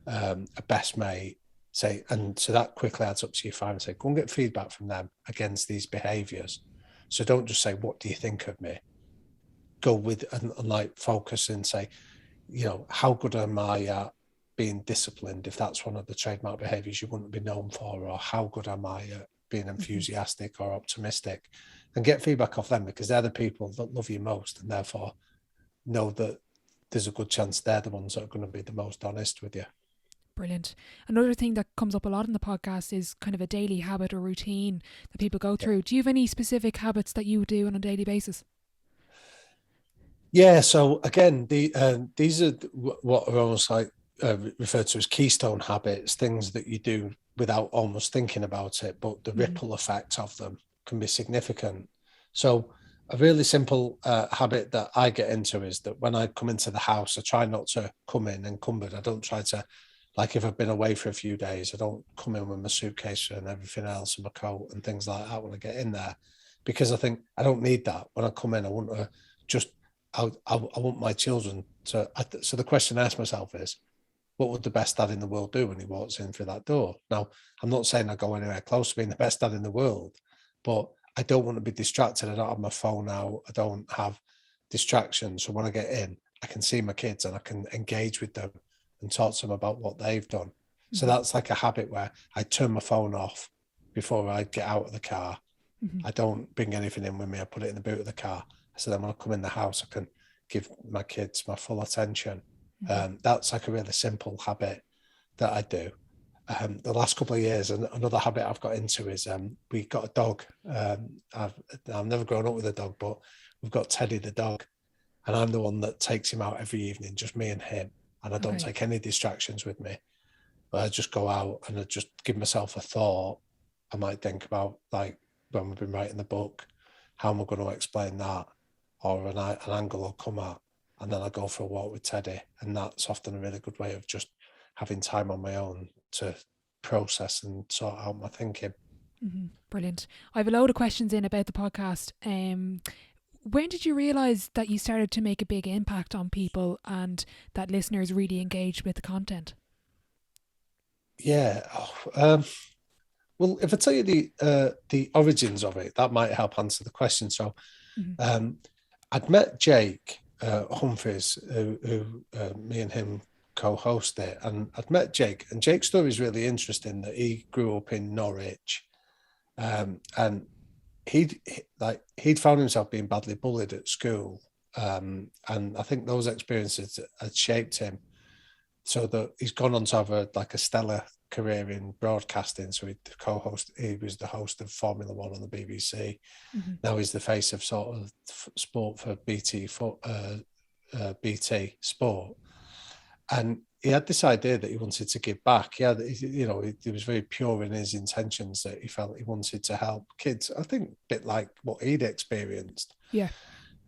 B: a best mate, say, and so that quickly adds up to your 5 and say, go and get feedback from them against these behaviours. So don't just say, what do you think of me? Go with and like focus and say, you know, how good am I at being disciplined, if that's one of the trademark behaviours you wouldn't be known for, or how good am I at being enthusiastic or optimistic, and get feedback off them, because they're the people that love you most, and therefore know that there's a good chance they're the ones that are going to be the most honest with you.
A: Brilliant. Another thing that comes up a lot in the podcast is kind of a daily habit or routine that people go through. Do you have any specific habits that you do on a daily basis?
B: Yeah, so again, these are what are almost like referred to as keystone habits, things that you do without almost thinking about it, but the ripple effect of them can be significant. So a really simple habit that I get into is that when I come into the house, I try not to come in encumbered. I don't try to, like if I've been away for a few days, I don't come in with my suitcase and everything else and my coat and things like that when I get in there, because I think I don't need that. When I come in, I want to just, I want my children to, so the question I ask myself is, what would the best dad in the world do when he walks in through that door? Now, I'm not saying I go anywhere close to being the best dad in the world, but I don't want to be distracted. I don't have my phone out. I don't have distractions. So when I get in, I can see my kids and I can engage with them and talk to them about what they've done. So that's like a habit where I turn my phone off before I get out of the car. I don't bring anything in with me. I put it in the boot of the car. So then when I come in the house, I can give my kids my full attention. That's like a really simple habit that I do. The last couple of years, and another habit I've got into is we got a dog. I've never grown up with a dog, but we've got Teddy the dog, and I'm the one that takes him out every evening, just me and him, and I don't take any distractions with me. But I just go out and I just give myself a thought. I might think about, like when we've been writing the book, how am I going to explain that, or an angle will come at. And then I go for a walk with Teddy. And that's often a really good way of just having time on my own to process and sort out my thinking.
A: Brilliant. I have a load of questions in about the podcast. when did you realise that you started to make a big impact on people and that listeners really engaged with the content?
B: Yeah. Well, if I tell you the origins of it, that might help answer the question. So I'd met Jake Humphreys, who me and him co-host it, and I'd met Jake, and Jake's story is really interesting. That he grew up in Norwich, and he'd found himself being badly bullied at school, and I think those experiences had shaped him so that he's gone on to have a stellar career in broadcasting. So he was the host of Formula One on the BBC. Now he's the face of sort of sport for BT Sport, and he had this idea that he wanted to give back. He was very pure in his intentions, that he felt he wanted to help kids. I think a bit like what he'd experienced.
A: Yeah.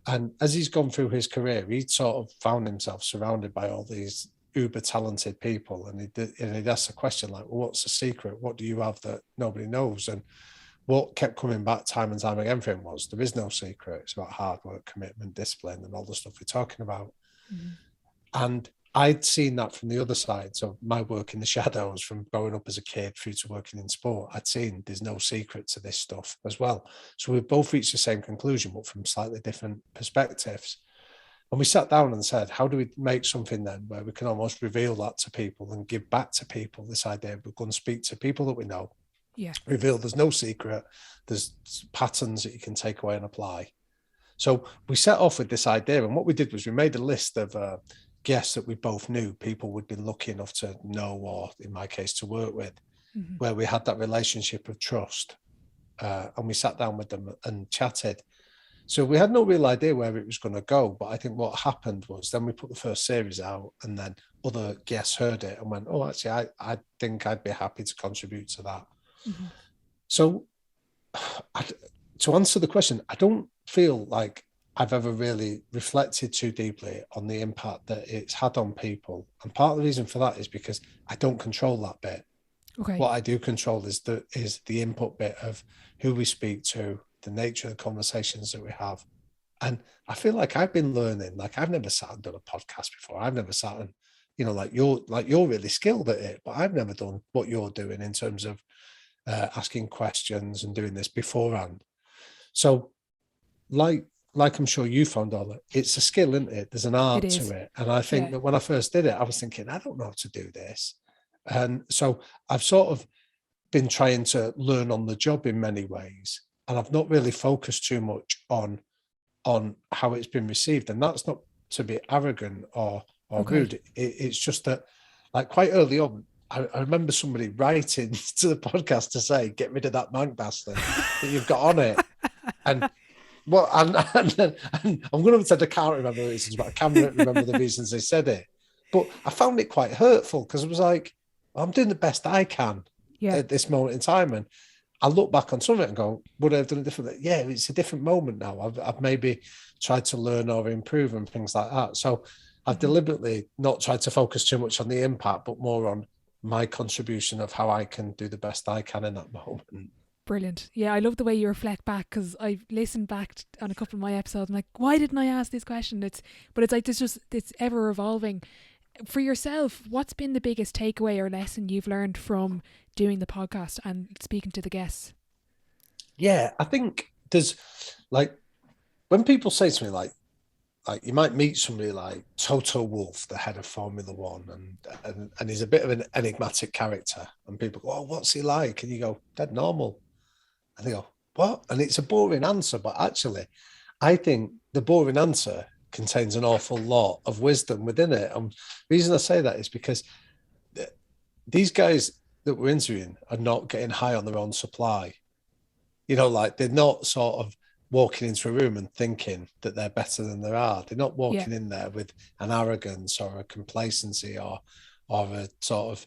B: And as he's gone through his career, he'd sort of found himself surrounded by all these uber talented people, and he'd ask the question like, well, what's the secret? What do you have that nobody knows? And what kept coming back time and time again for him was, there is no secret. It's about hard work, commitment, discipline, and all the stuff we're talking about. And I'd seen that from the other side. So my work in the shadows, from growing up as a kid through to working in sport, I'd seen there's no secret to this stuff as well. So we both reached the same conclusion, but from slightly different perspectives. And we sat down and said, how do we make something then where we can almost reveal that to people and give back to people this idea? We're going to speak to people that we know, reveal there's no secret, there's patterns that you can take away and apply. So we set off with this idea, and what we did was we made a list of guests that we both knew, people we'd been lucky enough to know, or in my case to work with, where we had that relationship of trust, and we sat down with them and chatted. So we had no real idea where it was going to go, but I think what happened was then we put the first series out, and then other guests heard it and went, oh, actually, I think I'd be happy to contribute to that. So to answer the question, I don't feel like I've ever really reflected too deeply on the impact that it's had on people. And part of the reason for that is because I don't control that bit.
A: Okay.
B: What I do control is the input bit of who we speak to, the nature of the conversations that we have. And I feel like I've been learning, like I've never sat and done a podcast before. I've never sat and, you're really skilled at it, but I've never done what you're doing in terms of asking questions and doing this beforehand. So like I'm sure you found, Ola, it's a skill, isn't it? There's an art to it. And I think that when I first did it, I was thinking, I don't know how to do this. And so I've sort of been trying to learn on the job in many ways. And I've not really focused too much on how it's been received. And that's not to be arrogant or rude. It's just that, like, quite early on, I remember somebody writing to the podcast to say, get rid of that mank bastard that you've got on it. And well, and I'm going to say I can't remember the reasons, but I can remember the reasons they said it. But I found it quite hurtful because it was like, I'm doing the best I can at this moment in time. And I look back on some of it and go, would I have done it differently? Yeah, it's a different moment now. I've maybe tried to learn or improve and things like that. So I've deliberately not tried to focus too much on the impact, but more on my contribution of how I can do the best I can in that moment.
A: Brilliant. Yeah, I love the way you reflect back, because I've listened back on a couple of my episodes. I'm like, why didn't I ask this question? It's like it's ever evolving. For yourself, what's been the biggest takeaway or lesson you've learned from doing the podcast and speaking to the guests?
B: Yeah, I think there's, like, when people say to me, like you might meet somebody like Toto Wolff, the head of Formula One, and he's a bit of an enigmatic character, and people go, oh, what's he like? And you go, dead normal. And they go, what? And it's a boring answer, but actually, I think the boring answer contains an awful lot of wisdom within it. And the reason I say that is because these guys that we're interviewing are not getting high on their own supply. Like, they're not sort of walking into a room and thinking that they're better than they are. They're not walking in there with an arrogance or a complacency or a sort of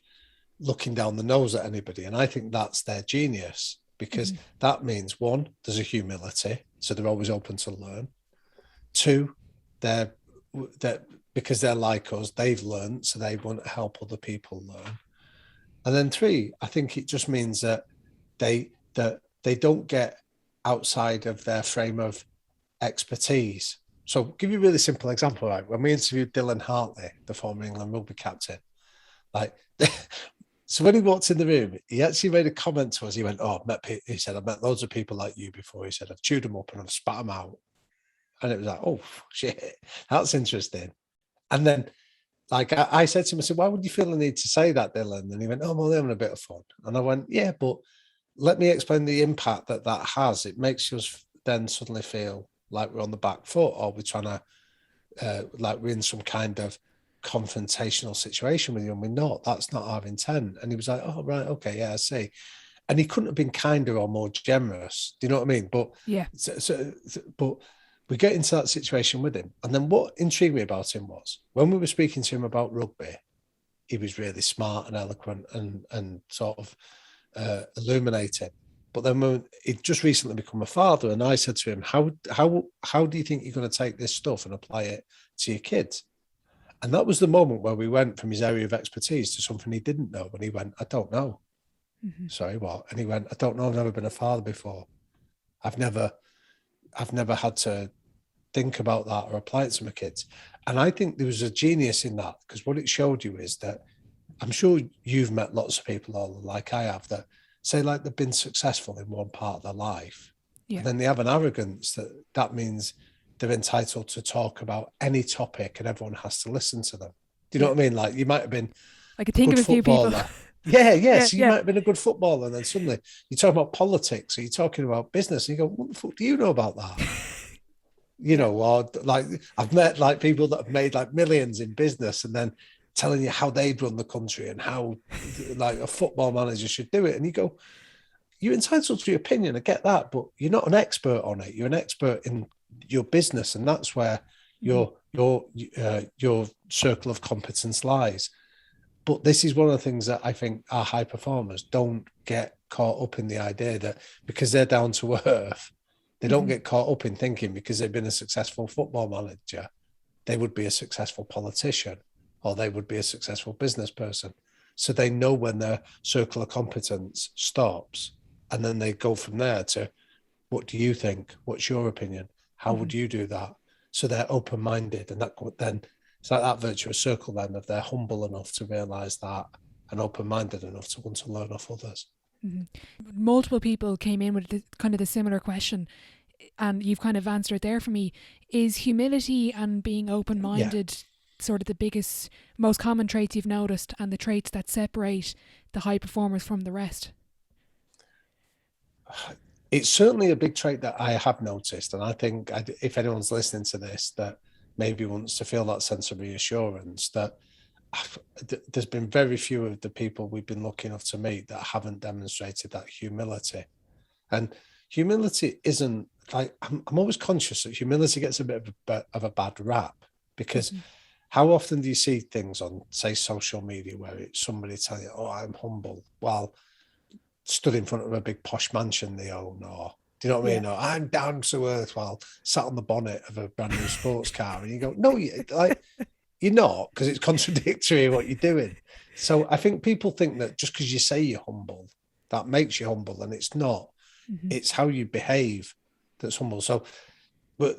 B: looking down the nose at anybody. And I think that's their genius, because that means, one, there's a humility, so they're always open to learn. Two, they're because they're like us, they've learned, so they want to help other people learn. And then three, I think it just means that they don't get outside of their frame of expertise. So I'll give you a really simple example, right? When we interviewed Dylan Hartley, the former England rugby captain, like, so when he walked in the room, he actually made a comment to us. He went, he said, I've met loads of people like you before. He said, I've chewed them up and I've spat them out. And it was like, oh, shit, that's interesting. And then, like, I said to him, I said, why would you feel the need to say that, Dylan? And he went, oh, well, they're having a bit of fun. And I went, yeah, but let me explain the impact that has. It makes us then suddenly feel like we're on the back foot, or we're trying to, like we're in some kind of confrontational situation with you, and we're not. That's not our intent. And he was like, oh, right, okay, yeah, I see. And he couldn't have been kinder or more generous. Do you know what I mean? But
A: yeah,
B: but we get into that situation with him. And then what intrigued me about him was when we were speaking to him about rugby, he was really smart and eloquent and sort of illuminating. But then when he'd just recently become a father, and I said to him, how do you think you're going to take this stuff and apply it to your kids? And that was the moment where we went from his area of expertise to something he didn't know. And he went, I don't know. Mm-hmm. Sorry, what? And he went, I don't know. I've never been a father before. I've never had to think about that or apply it to my kids. And I think there was a genius in that, because what it showed you is that I'm sure you've met lots of people, all like I have, that say like they've been successful in one part of their life. Yeah. And then they have an arrogance that means they're entitled to talk about any topic and everyone has to listen to them. Do you know what I mean? Like you might have been
A: I could think of a few people.
B: So you might have been a good footballer, and then suddenly you talk about politics or you're talking about business and you go, what the fuck do you know about that? You know, or like I've met like people that have made like millions in business and then telling you how they'd run the country and how like a football manager should do it. And you go, you're entitled to your opinion. I get that, but you're not an expert on it. You're an expert in your business. And that's where your circle of competence lies. But this is one of the things that I think our high performers don't get caught up in, the idea that because they're down to earth, they don't get caught up in thinking because they've been a successful football manager, they would be a successful politician or they would be a successful business person. So they know when their circle of competence stops, and then they go from there to, what do you think? What's your opinion? How would you do that? So they're open-minded, and that then it's like that virtuous circle then of they're humble enough to realise that and open-minded enough to want to learn off others.
A: Mm-hmm. Multiple people came in with kind of the similar question, and you've kind of answered it there for me. Is humility and being open-minded sort of the biggest, most common traits you've noticed, and the traits that separate the high performers from the rest?
B: It's certainly a big trait that I have noticed, and I think if anyone's listening to this that maybe wants to feel that sense of reassurance, that there's been very few of the people we've been lucky enough to meet that haven't demonstrated that humility. And humility isn't like, I'm always conscious that humility gets a bit of a bad rap, because how often do you see things on, say, social media where it's somebody telling you, oh, I'm humble, while stood in front of a big posh mansion they own, or do you know what I mean? Or I'm down to earth while sat on the bonnet of a brand new sports car, and you go, no, you're not, because it's contradictory what you're doing. So I think people think that just because you say you're humble, that makes you humble, and it's not. It's how you behave that's humble. So, but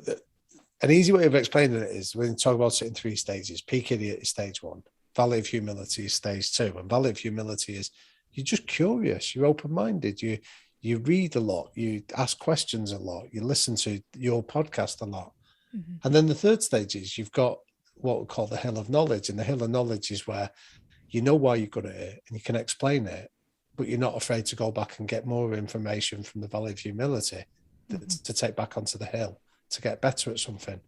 B: an easy way of explaining it is when you talk about it in 3 stages. Peak idiot is stage 1. Valley of humility is stage 2. And valley of humility is you're just curious, you're open-minded, you read a lot, you ask questions a lot, you listen to your podcast a lot. And then the 3rd stage is you've got what we call the hill of knowledge. And the hill of knowledge is where you know why you're good at it and you can explain it, but you're not afraid to go back and get more information from the valley of humility to take back onto the hill to get better at something.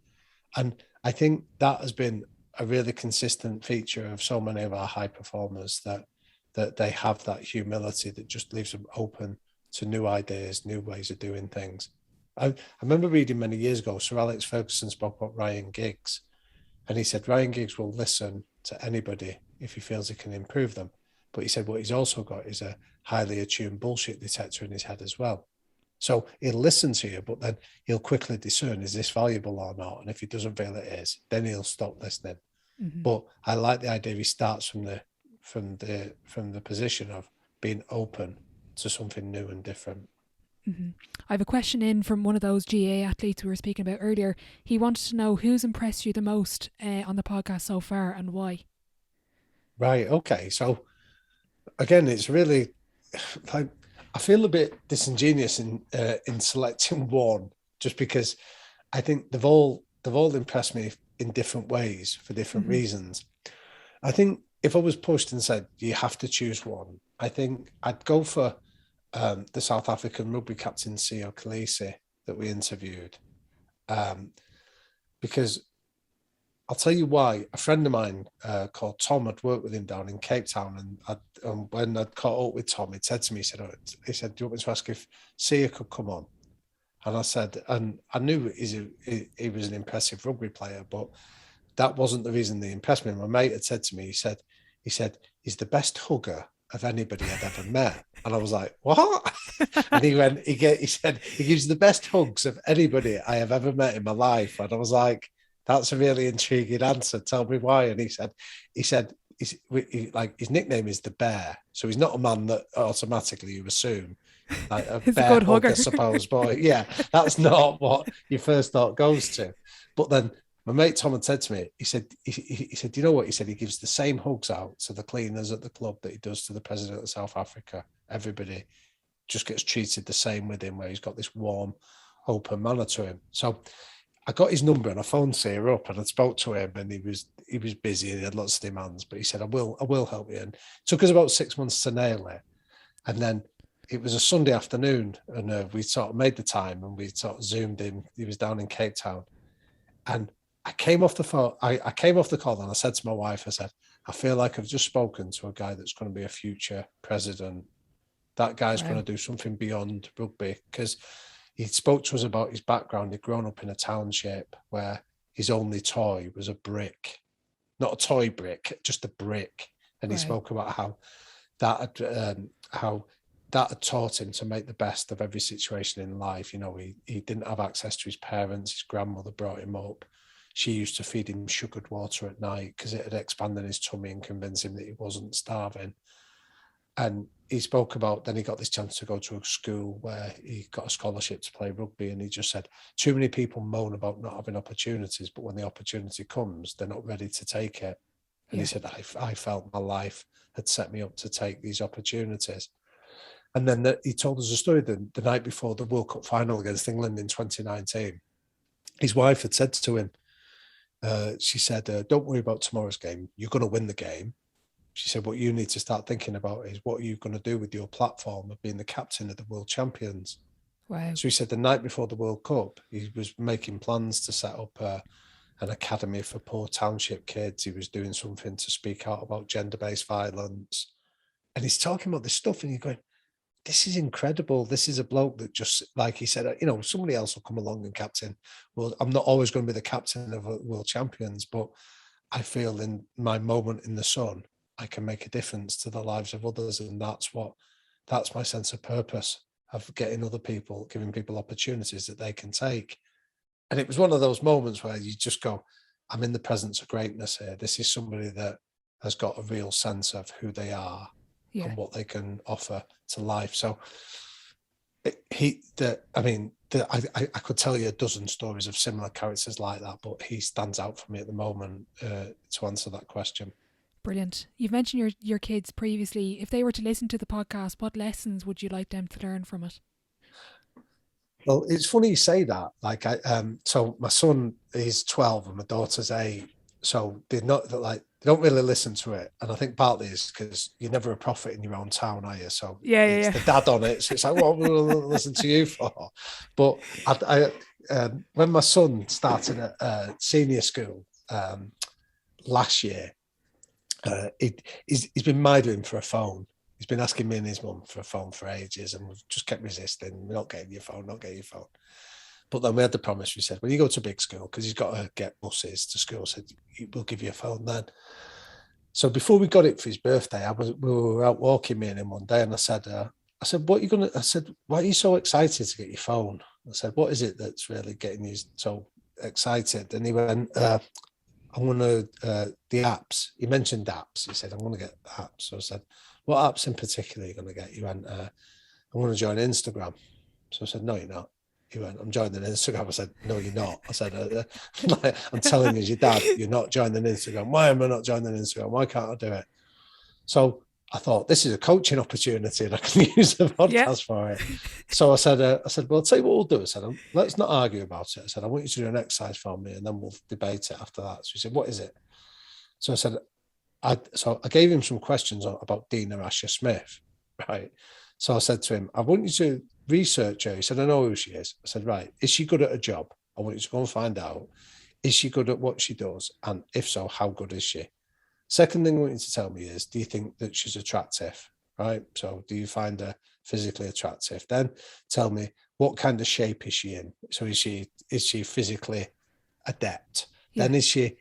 B: And I think that has been a really consistent feature of so many of our high performers, that they have that humility that just leaves them open to new ideas, new ways of doing things. I remember reading many years ago, Sir Alex Ferguson spoke about Ryan Giggs, and he said Ryan Giggs will listen to anybody if he feels he can improve them. But he said what he's also got is a highly attuned bullshit detector in his head as well. So he'll listen to you, but then he'll quickly discern, is this valuable or not? And if he doesn't feel it is, then he'll stop listening. But I like the idea he starts from the position of being open to something new and different.
A: I have a question in from one of those GA athletes we were speaking about earlier. He wanted to know who's impressed you the most on the podcast so far and why.
B: Right. Okay. So again, it's really like I feel a bit disingenuous in selecting one, just because I think they've all impressed me in different ways for different reasons. I think if I was pushed and said you have to choose one, I think I'd go for the South African rugby captain Siya Kolisi that we interviewed, because I'll tell you why. A friend of mine called Tom had worked with him down in Cape Town, and when I'd caught up with Tom, he said to me, he said, "Do you want me to ask if Sia could come on?" And I said, and I knew he was an impressive rugby player, but that wasn't the reason they impressed me. My mate had said to me, he said he's the best hugger of anybody I'd ever met, and I was like, "What?" And he said he gives the best hugs of anybody I have ever met in my life, and I was like, "That's a really intriguing answer. Tell me why." And he said his nickname is the Bear, so he's not a man that automatically you assume like a
A: He's
B: bear
A: a good
B: hug,
A: hugger.
B: I suppose. But yeah, that's not what your first thought goes to. But then my mate Tom had said to me, he said, "You know what?" He said he gives the same hugs out to the cleaners at the club that he does to the president of South Africa. Everybody just gets treated the same with him, where he's got this warm, open manner to him. So I got his number and I phoned Sia up and I spoke to him, and he was busy and he had lots of demands, but he said, I will help you. And it took us about 6 months to nail it. And then it was a Sunday afternoon, and we sort of made the time and we sort of zoomed in. He was down in Cape Town, and I came off the phone. I came off the call and I said to my wife, I said, I feel like I've just spoken to a guy that's going to be a future president. That guy's going to do something beyond rugby, because he spoke to us about his background. He'd grown up in a township where his only toy was a brick, not a toy brick, just a brick. And he spoke about how that had taught him to make the best of every situation in life. You know, he didn't have access to his parents. His grandmother brought him up. She used to feed him sugared water at night because it had expanded his tummy and convinced him that he wasn't starving. And he spoke about, then he got this chance to go to a school where he got a scholarship to play rugby. And he just said, too many people moan about not having opportunities, but when the opportunity comes, they're not ready to take it. And he said, I felt my life had set me up to take these opportunities. And then he told us a story the night before the World Cup final against England in 2019. His wife had said to him, she said, don't worry about tomorrow's game. You're going to win the game. She said, what you need to start thinking about is what are you going to do with your platform of being the captain of the world champions.
A: Wow.
B: So he said the night before the World Cup, he was making plans to set up an academy for poor township kids. He was doing something to speak out about gender-based violence. And he's talking about this stuff and you're going, this is incredible. This is a bloke that just, like he said, you know, somebody else will come along and captain. Well, I'm not always going to be the captain of world champions, but I feel in my moment in the sun, I can make a difference to the lives of others. And that's my sense of purpose, of getting other people, giving people opportunities that they can take. And it was one of those moments where you just go, I'm in the presence of greatness here. This is somebody that has got a real sense of who they are and what they can offer to life. So I could tell you a dozen stories of similar characters like that, but he stands out for me at the moment to answer that question.
A: Brilliant. You've mentioned your kids previously. If they were to listen to the podcast, what lessons would you like them to learn from it?
B: Well, it's funny you say that. Like, so my son is 12 and my daughter's 8. So they don't really listen to it. And I think partly is because you're never a prophet in your own town, are you? So it's the dad on it. So it's like, what will I listen to you for? But when my son started at senior school last year, he's been mithering for a phone. He's been asking me and his mum for a phone for ages, and we've just kept resisting. We're not getting your phone, not getting your phone. But then we had the promise. We said, when you go to big school, because he's got to get buses to school, said, we'll give you a phone then. So before we got it for his birthday, we were out walking, me and him one day, and I said, what are you going to, I said, why are you so excited to get your phone? I said, what is it that's really getting you so excited? And he went, I want to, the apps. He mentioned apps. He said, I'm going to get apps. So I said, what apps in particular are you going to get? He went, I want to join Instagram. So I said, no, you're not. He went, I'm joining Instagram. I said, no, you're not. I said, I'm telling you, as your dad, you're not joining Instagram. Why am I not joining Instagram? Why can't I do it? So I thought, this is a coaching opportunity and I can use the podcast for it. So I said, well, I'll tell you what we'll do. I said, let's not argue about it. I said, I want you to do an exercise for me and then we'll debate it after that. So he said, what is it? So I said, I gave him some questions about Dina Asher Smith, right? So I said to him, I want you to research her. He said, I know who she is. I said, right, is she good at her job? I want you to go and find out. Is she good at what she does? And if so, how good is she? Second thing I want you to tell me is, do you think that she's attractive, right? So do you find her physically attractive? Then tell me, what kind of shape is she in? So is she physically adept? Yeah. Then is she,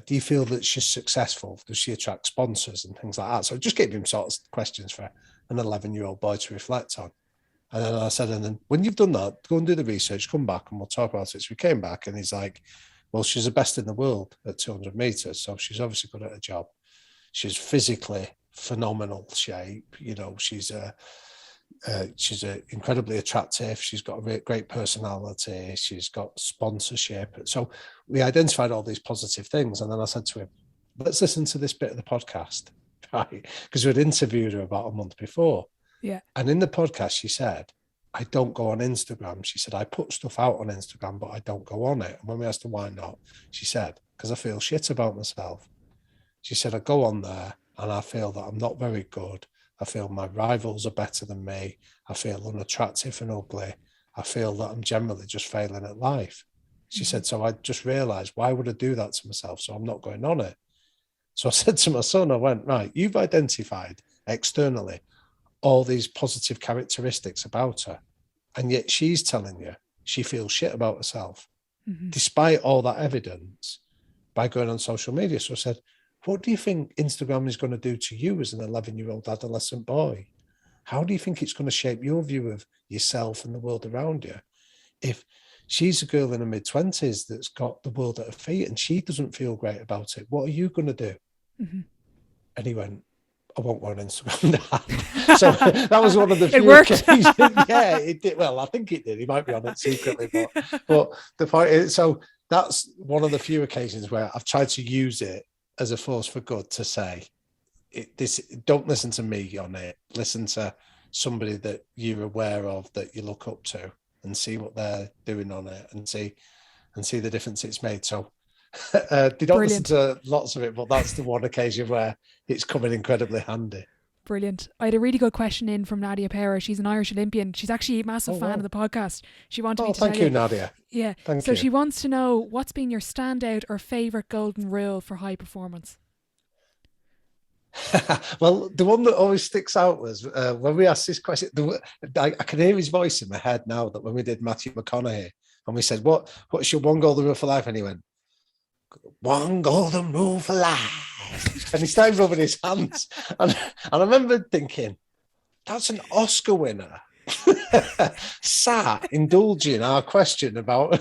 B: do you feel that she's successful? Does she attract sponsors and things like that? So just gave him sort of questions for an 11-year-old boy to reflect on. And then I said, and then when you've done that, go and do the research, come back and we'll talk about it. So we came back and he's like, well, she's the best in the world at 200 meters. So she's obviously good at her job. She's physically phenomenal shape. You know, she's incredibly attractive. She's got a great personality. She's got sponsorship. So we identified all these positive things. And then I said to him, let's listen to this bit of the podcast, right? Because we'd interviewed her about a month before.
A: Yeah.
B: And in the podcast, she said, I don't go on Instagram. She said, I put stuff out on Instagram, but I don't go on it. And when we asked her why not, she said, because I feel shit about myself. She said, I go on there and I feel that I'm not very good. I feel my rivals are better than me. I feel unattractive and ugly. I feel that I'm generally just failing at life. She said, so I just realized, why would I do that to myself? So I'm not going on it. So I said to my son, I went, right, you've identified externally all these positive characteristics about her. And yet she's telling you she feels shit about herself, despite all that evidence, by going on social media. So I said, what do you think Instagram is going to do to you as an 11-year-old adolescent boy? How do you think it's going to shape your view of yourself and the world around you? If she's a girl in her mid-20s that's got the world at her feet and she doesn't feel great about it, what are you going to do? And he went, I won't go on Instagram. So that was one of the few occasions. Yeah, it did. Well, I think it did. He might be on it secretly, but the point is, so that's one of the few occasions where I've tried to use it as a force for good to say, don't listen to me on it. Listen to somebody that you're aware of, that you look up to, and see what they're doing on it, and see the difference it's made. So they don't listen to lots of it, but that's the one occasion where it's coming incredibly handy.
A: Brilliant. I had a really good question in from Nadia Power. She's an Irish Olympian. She's actually a massive fan of the podcast. She wanted me to
B: thank you, Nadia.
A: Yeah.
B: Thank you.
A: She wants to know, what's been your standout or favourite golden rule for high performance?
B: Well, the one that always sticks out was when we asked this question, I can hear his voice in my head now, that when we did Matthew McConaughey and we said, what's your one golden rule for life? And he went, one golden rule for life. And he started rubbing his hands. And I remember thinking, that's an Oscar winner sat indulging our question about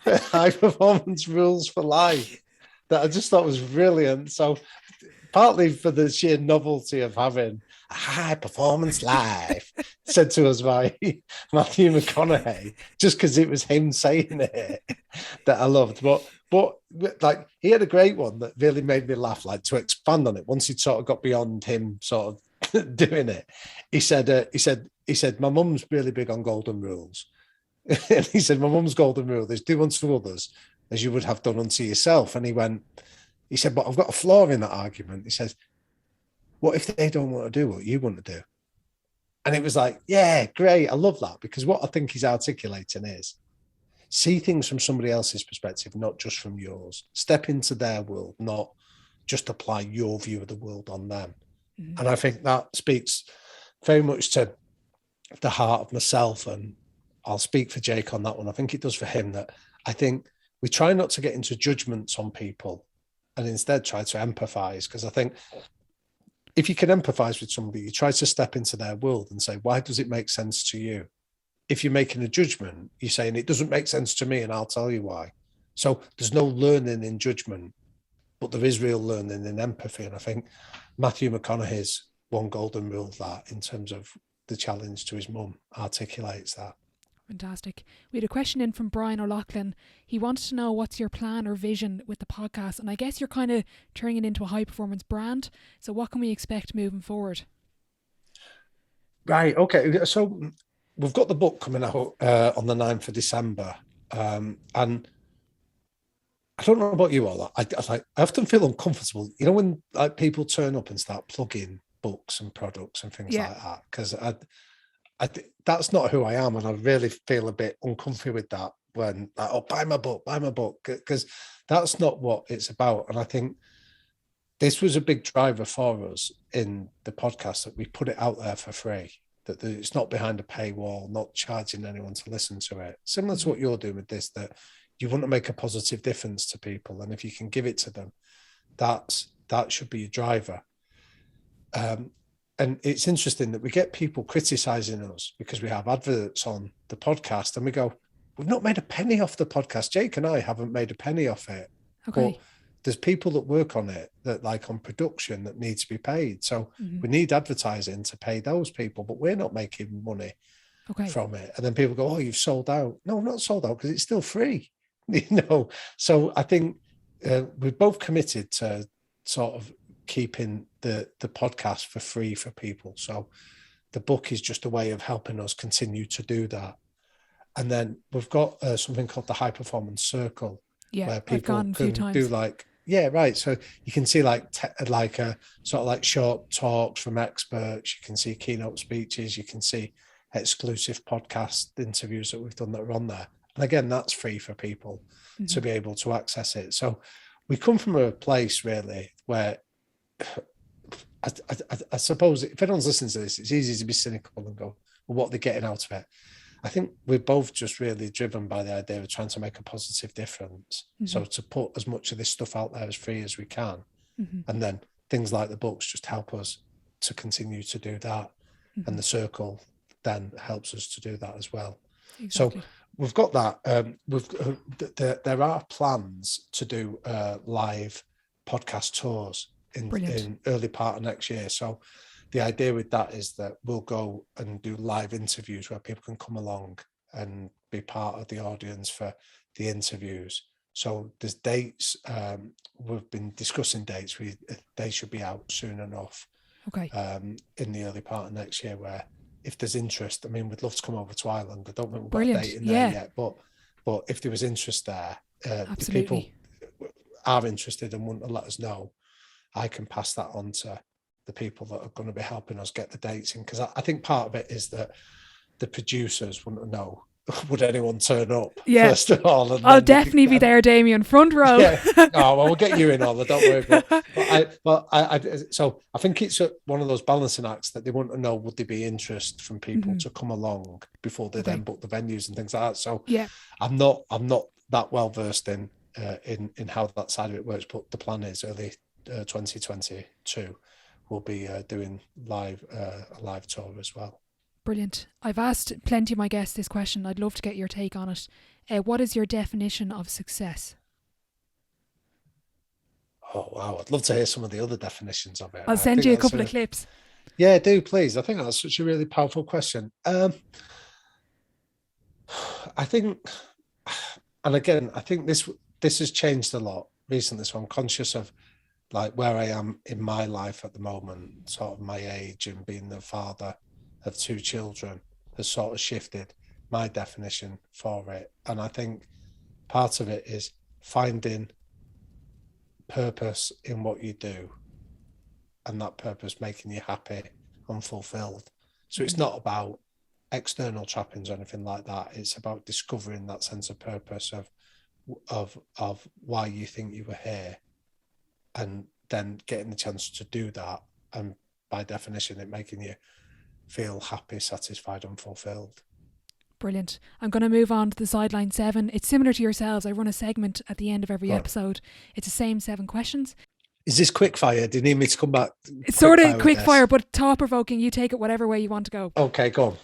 B: high performance rules for life, that I just thought was brilliant. So partly for the sheer novelty of having a high performance life said to us by Matthew McConaughey, just because it was him saying it, that I loved. But like, he had a great one that really made me laugh, like, to expand on it. Once he'd sort of got beyond him sort of doing it, he said, my mum's really big on golden rules. And he said, my mum's golden rule is do unto others as you would have done unto yourself. And he said, but I've got a flaw in that argument. He says, what if they don't want to do what you want to do? And it was like, yeah, great. I love that, because what I think he's articulating is, see things from somebody else's perspective, not just from yours. Step into their world, not just apply your view of the world on them. And I think that speaks very much to the heart of myself, and I'll speak for Jake on that one. I think it does for him, that I think we try not to get into judgments on people and instead try to empathize, because I think if you can empathize with somebody, you try to step into their world and say, why does it make sense to you? If you're making a judgment, you're saying it doesn't make sense to me and I'll tell you why. So there's no learning in judgment, but there is real learning in empathy. And I think Matthew McConaughey's one golden rule of that, in terms of the challenge to his mum, articulates that.
A: Fantastic. We had a question in from Brian O'Loughlin. He wanted to know what's your plan or vision with the podcast, and I guess you're kind of turning it into a high performance brand. So what can we expect moving forward?
B: Right. Okay. So we've got the book coming out on the 9th of December. And I don't know about you all. I often feel uncomfortable, when like people turn up and start plugging books and products and things like that, because that's not who I am, and I really feel a bit uncomfy with that when buy my book, because that's not what it's about. And I think this was a big driver for us in the podcast, that we put it out there for free, that it's not behind a paywall, not charging anyone to listen to it. Similar to what you're doing with this, that you want to make a positive difference to people, and if you can give it to them, that should be your driver. And it's interesting that we get people criticizing us because we have adverts on the podcast, and we go, we've not made a penny off the podcast. Jake and I haven't made a penny off it.
A: Okay.
B: But there's people that work on it, that like on production, that need to be paid. So we need advertising to pay those people, but we're not making money from it. And then people go, oh, you've sold out. No, not sold out, because it's still free. So I think we're both committed to sort of keeping the podcast for free for people. So the book is just a way of helping us continue to do that. And then we've got something called the High Performance Circle, where people can do so you can see like sort of like short talks from experts, you can see keynote speeches, you can see exclusive podcast interviews that we've done that are on there. And again, that's free for people to be able to access it. So we come from a place really where I suppose if anyone's listening to this, it's easy to be cynical and go, well, what are they getting out of it? I think we're both just really driven by the idea of trying to make a positive difference. So to put as much of this stuff out there as free as we can. And then things like the books just help us to continue to do that. And the circle then helps us to do that as well.
A: Exactly.
B: So we've got that. There are plans to do live podcast tours in early part of next year. So the idea with that is that we'll go and do live interviews where people can come along and be part of the audience for the interviews. So there's dates. We've been discussing dates. They should be out soon enough. In the early part of next year, where if there's interest, I mean, we'd love to come over to Ireland. I don't think we've got a date in there yet, but if there was interest there, if people are interested and want to let us know, I can pass that on to the people that are going to be helping us get the dates in. Because I think part of it is that the producers want to know, would anyone turn up first of all? And
A: I'll definitely be there, Damian, front row.
B: Oh, well, we'll get you in, Ola, don't worry. So I think it's one of those balancing acts that they want to know, would there be interest from people to come along before they then book the venues and things like that. So I'm not that well versed in how that side of it works, but the plan is early 2022 we'll be doing a live tour as well.
A: Brilliant. I've asked plenty of my guests this question. I'd love to get your take on it. What is your definition of success?
B: Oh, wow. I'd love to hear some of the other definitions of it.
A: I'll send you a couple of clips.
B: Yeah, do, please. I think that's such a really powerful question. I think, and again, I think this has changed a lot recently. So I'm conscious of like where I am in my life at the moment, sort of my age, and being the father of 2 children has sort of shifted my definition for it. And I think part of it is finding purpose in what you do, and that purpose making you happy and fulfilled. So it's not about external trappings or anything like that. It's about discovering that sense of purpose of why you think you were here, and then getting the chance to do that, and by definition it making you feel happy, satisfied and fulfilled.
A: Brilliant. I'm going to move on to the Sideline 7. It's similar to yourselves. I run a segment at the end of every episode. It's the same 7 questions.
B: Is this quick fire? Do you need me to come back?
A: It's sort of quick fire, but thought-provoking. You take it whatever way you want to go.
B: Okay, go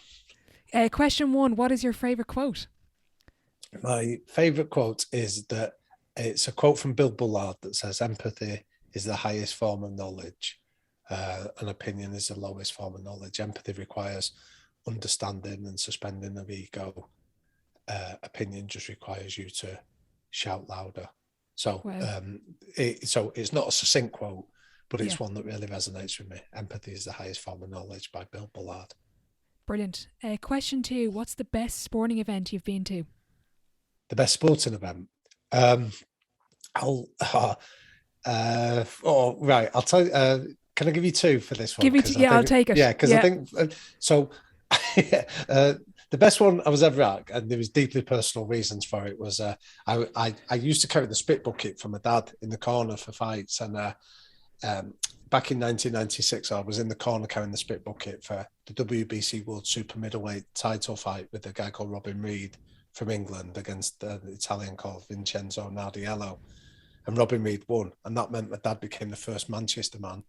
B: on.
A: Question 1. What is your favourite quote?
B: My favourite quote is that it's a quote from Bill Bullard that says, empathy is the highest form of knowledge. An opinion is the lowest form of knowledge. Empathy requires understanding and suspending of ego. opinion just requires you to shout louder. So,
A: Wow.
B: so it's not a succinct quote, but it's one that really resonates with me. Empathy is the highest form of knowledge, by Bill Bullard.
A: Brilliant. Question 2, what's the best sporting event you've been to?
B: The best sporting event? I'll tell you, can I give you 2 for this one?
A: I'll take it.
B: Yeah, because I think so. The best one I was ever at, and there was deeply personal reasons for it, was I used to carry the spit bucket for my dad in the corner for fights, and back in 1996, I was in the corner carrying the spit bucket for the WBC World Super Middleweight title fight with a guy called Robin Reed from England against the Italian called Vincenzo Nardiello. And Robin Reed won. And that meant my dad became the first Manchester man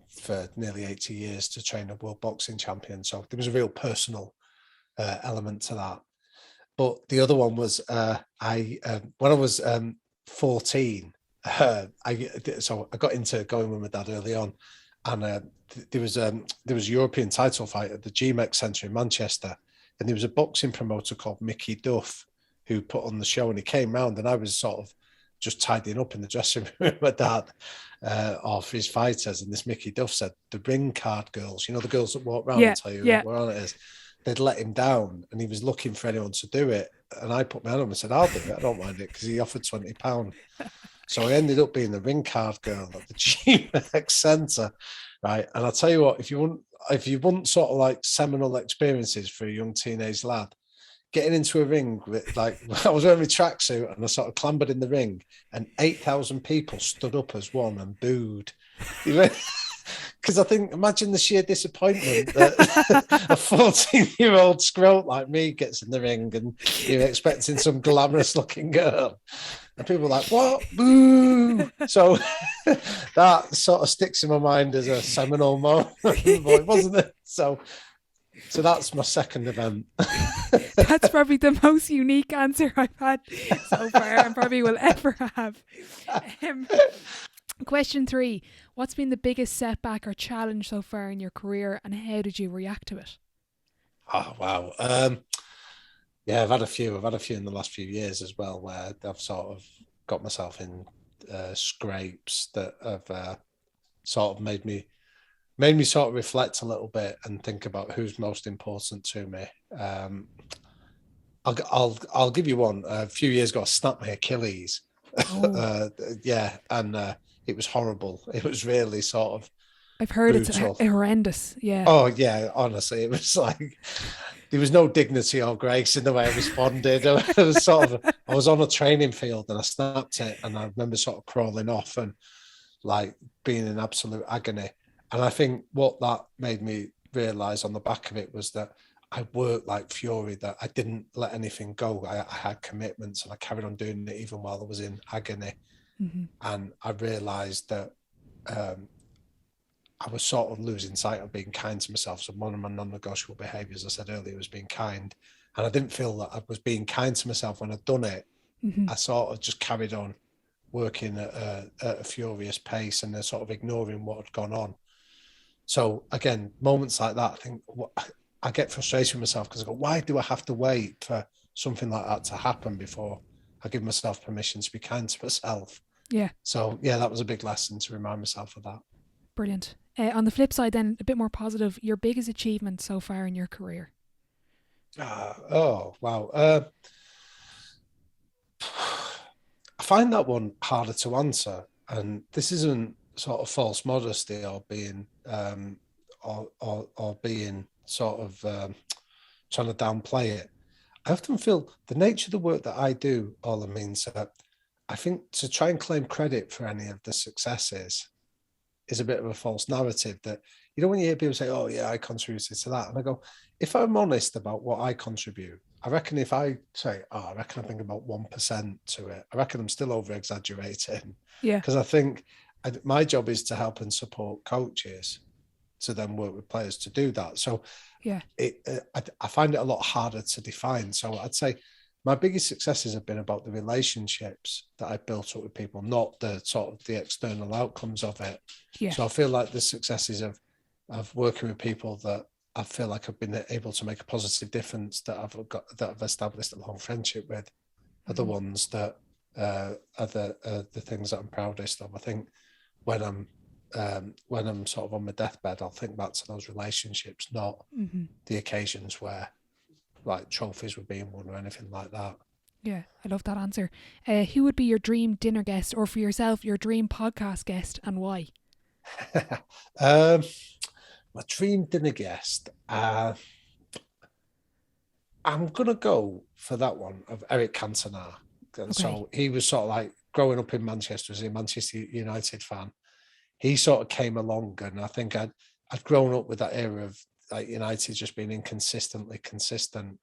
B: for nearly 80 years to train a world boxing champion. So there was a real personal element to that. But the other one was when I was 14, I got into going with my dad early on, and there was a European title fight at the GMEX Centre in Manchester, and there was a boxing promoter called Mickey Duff who put on the show, and he came round, and I was sort of just tidying up in the dressing room with my dad of his fighters, and this Mickey Duff said, the ring card girls, the girls that walk around and tell you where on it is, they'd let him down, and he was looking for anyone to do it, and I put my hand on him and said, I'll do it, I don't mind it, because he offered £20. So I ended up being the ring card girl at the GMEX Centre, right? And I'll tell you what, if you want sort of like seminal experiences for a young teenage lad, getting into a ring with, like, I was wearing my tracksuit and I sort of clambered in the ring, and 8,000 people stood up as one and booed. Because I think, imagine the sheer disappointment that a 14-year-old scrote like me gets in the ring, and you're expecting some glamorous looking girl, and people are like, what? Boo! So that sort of sticks in my mind as a seminal moment, wasn't it? So that's my second event.
A: That's probably the most unique answer I've had so far and probably will ever have. Question 3, what's been the biggest setback or challenge so far in your career, and how did you react to it?
B: Oh, wow. Yeah, I've had a few in the last few years as well, where I've sort of got myself in scrapes that have sort of made me sort of reflect a little bit and think about who's most important to me. I'll give you one. A few years ago, I snapped my Achilles.
A: Oh.
B: And it was horrible. It was really sort of,
A: I've heard
B: brutal.
A: It's horrendous. Yeah.
B: Oh yeah, honestly, it was like there was no dignity or grace in the way I responded. It was sort of, I was on a training field and I snapped it, and I remember sort of crawling off and like being in absolute agony. And I think what that made me realise on the back of it was that I worked like fury, that I didn't let anything go. I had commitments and I carried on doing it even while I was in agony. Mm-hmm. And I realised that I was sort of losing sight of being kind to myself. So one of my non-negotiable behaviours, I said earlier, was being kind. And I didn't feel that I was being kind to myself when I'd done it. Mm-hmm. I sort of just carried on working at a furious pace and sort of ignoring what had gone on. So again, moments like that, I think I get frustration with myself because I go, why do I have to wait for something like that to happen before I give myself permission to be kind to myself?
A: Yeah.
B: So yeah, that was a big lesson to remind myself of that.
A: Brilliant. On the flip side then, a bit more positive, your biggest achievement so far in your career?
B: Oh, wow. I find that one harder to answer. And this isn't sort of false modesty or being or being sort of trying to downplay it. I often feel the nature of the work that I do, Ola, means that I think to try and claim credit for any of the successes is a bit of a false narrative. That, when you hear people say, oh yeah, I contributed to that. And I go, if I'm honest about what I contribute, I reckon if I say, I reckon I think about 1% to it, I reckon I'm still over exaggerating.
A: Yeah.
B: Because I think my job is to help and support coaches to then work with players to do that. So yeah, I find it a lot harder to define. So I'd say my biggest successes have been about the relationships that I built up with people, not the sort of the external outcomes of it. Yeah. So I feel like the successes of working with people that I feel like I've been able to make a positive difference, that I've established a long friendship with, are the ones that are the things that I'm proudest of. I think when I'm sort of on my deathbed, I'll think back to those relationships, not the occasions where like trophies were being won or anything like that.
A: Yeah, I love that answer. Who would be your dream dinner guest, or for yourself, your dream podcast guest, and why?
B: My dream dinner guest. I'm gonna go for that one of Eric Cantona.
A: Okay.
B: So he was sort of like growing up in Manchester as a Manchester United fan. He sort of came along, and I think I'd grown up with that era of like United just being inconsistently consistent.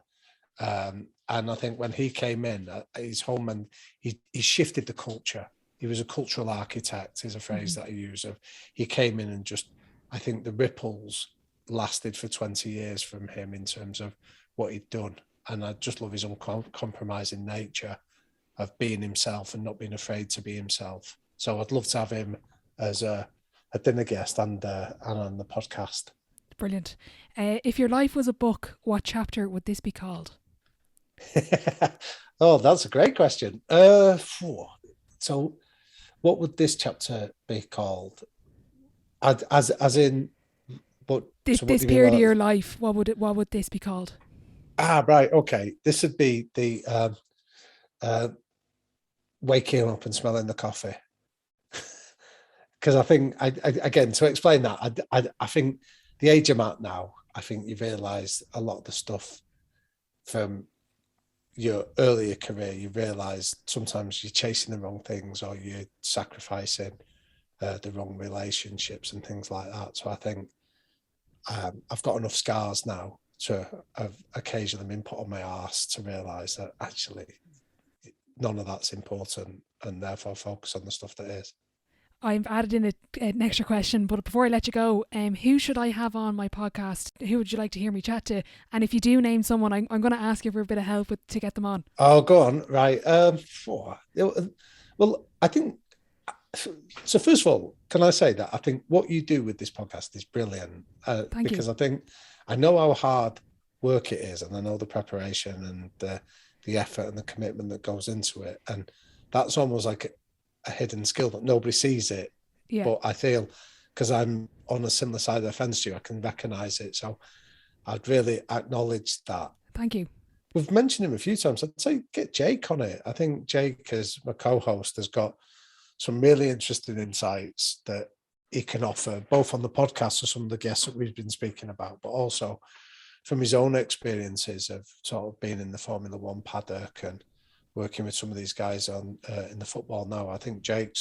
B: And I think when he came in, his home, and he shifted the culture. He was a cultural architect, is a phrase that I use. Of he came in and just, I think the ripples lasted for 20 years from him in terms of what he'd done. And I just love his uncompromising nature of being himself and not being afraid to be himself. So I'd love to have him as a dinner guest and on the podcast.
A: Brilliant. If your life was a book, what chapter would this be called?
B: Oh, that's a great question. So what would this chapter be called? As in, but
A: This period of your life, what would this be called?
B: Right, okay. This would be the waking up and smelling the coffee. Because I think, again, to explain that, I think the age I'm at now, I think you realise a lot of the stuff from your earlier career, you realise sometimes you're chasing the wrong things, or you're sacrificing the wrong relationships and things like that. So I think I've got enough scars now to have occasionally been put on my arse to realise that actually none of that's important, and therefore focus on the stuff that is.
A: I've added in an extra question, but before I let you go, who should I have on my podcast? Who would you like to hear me chat to? And if you do name someone, I'm going to ask you for a bit of help to get them on.
B: Oh, go on. Right. Well, I think, so first of all, can I say that I think what you do with this podcast is brilliant.
A: Thank
B: because
A: you.
B: I think I know how hard work it is, and I know the preparation and the effort and the commitment that goes into it. And that's almost like a hidden skill that nobody sees it.
A: Yeah.
B: But I feel, because I'm on a similar side of the fence to you, I can recognise it. So I'd really acknowledge that.
A: Thank you.
B: We've mentioned him a few times. I'd say get Jake on it. I think Jake, as my co-host, has got some really interesting insights that he can offer, both on the podcast or some of the guests that we've been speaking about, but also from his own experiences of sort of being in the Formula One paddock and working with some of these guys on in the football now. I think Jake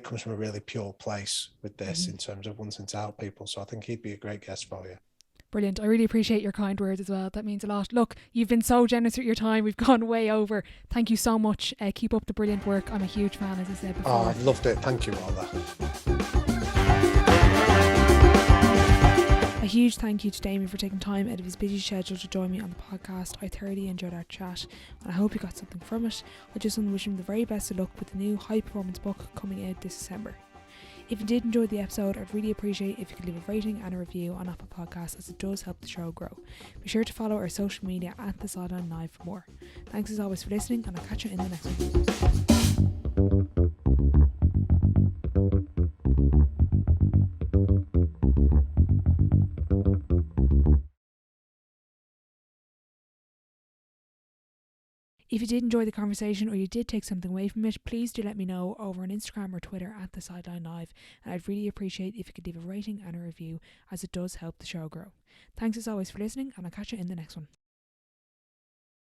B: comes from a really pure place with this in terms of wanting to help people. So I think he'd be a great guest for you.
A: Brilliant. I really appreciate your kind words as well. That means a lot. Look, you've been so generous with your time. We've gone way over. Thank you so much. Keep up the brilliant work. I'm a huge fan, as I said before.
B: Oh, I've loved it. Thank you, Ola.
A: A huge thank you to Damian for taking time out of his busy schedule to join me on the podcast. I thoroughly enjoyed our chat, and I hope you got something from it. I just want to wish him the very best of luck with the new high performance book coming out this December. If you did enjoy the episode, I'd really appreciate if you could leave a rating and a review on Apple Podcasts, as it does help the show grow. Be sure to follow our social media at The Sideline Live for more. Thanks as always for listening, and I'll catch you in the next one. If you did enjoy the conversation, or you did take something away from it, please do let me know over on Instagram or Twitter at The Sideline Live, and I'd really appreciate if you could leave a rating and a review, as it does help the show grow. Thanks as always for listening, and I'll catch you in the next one.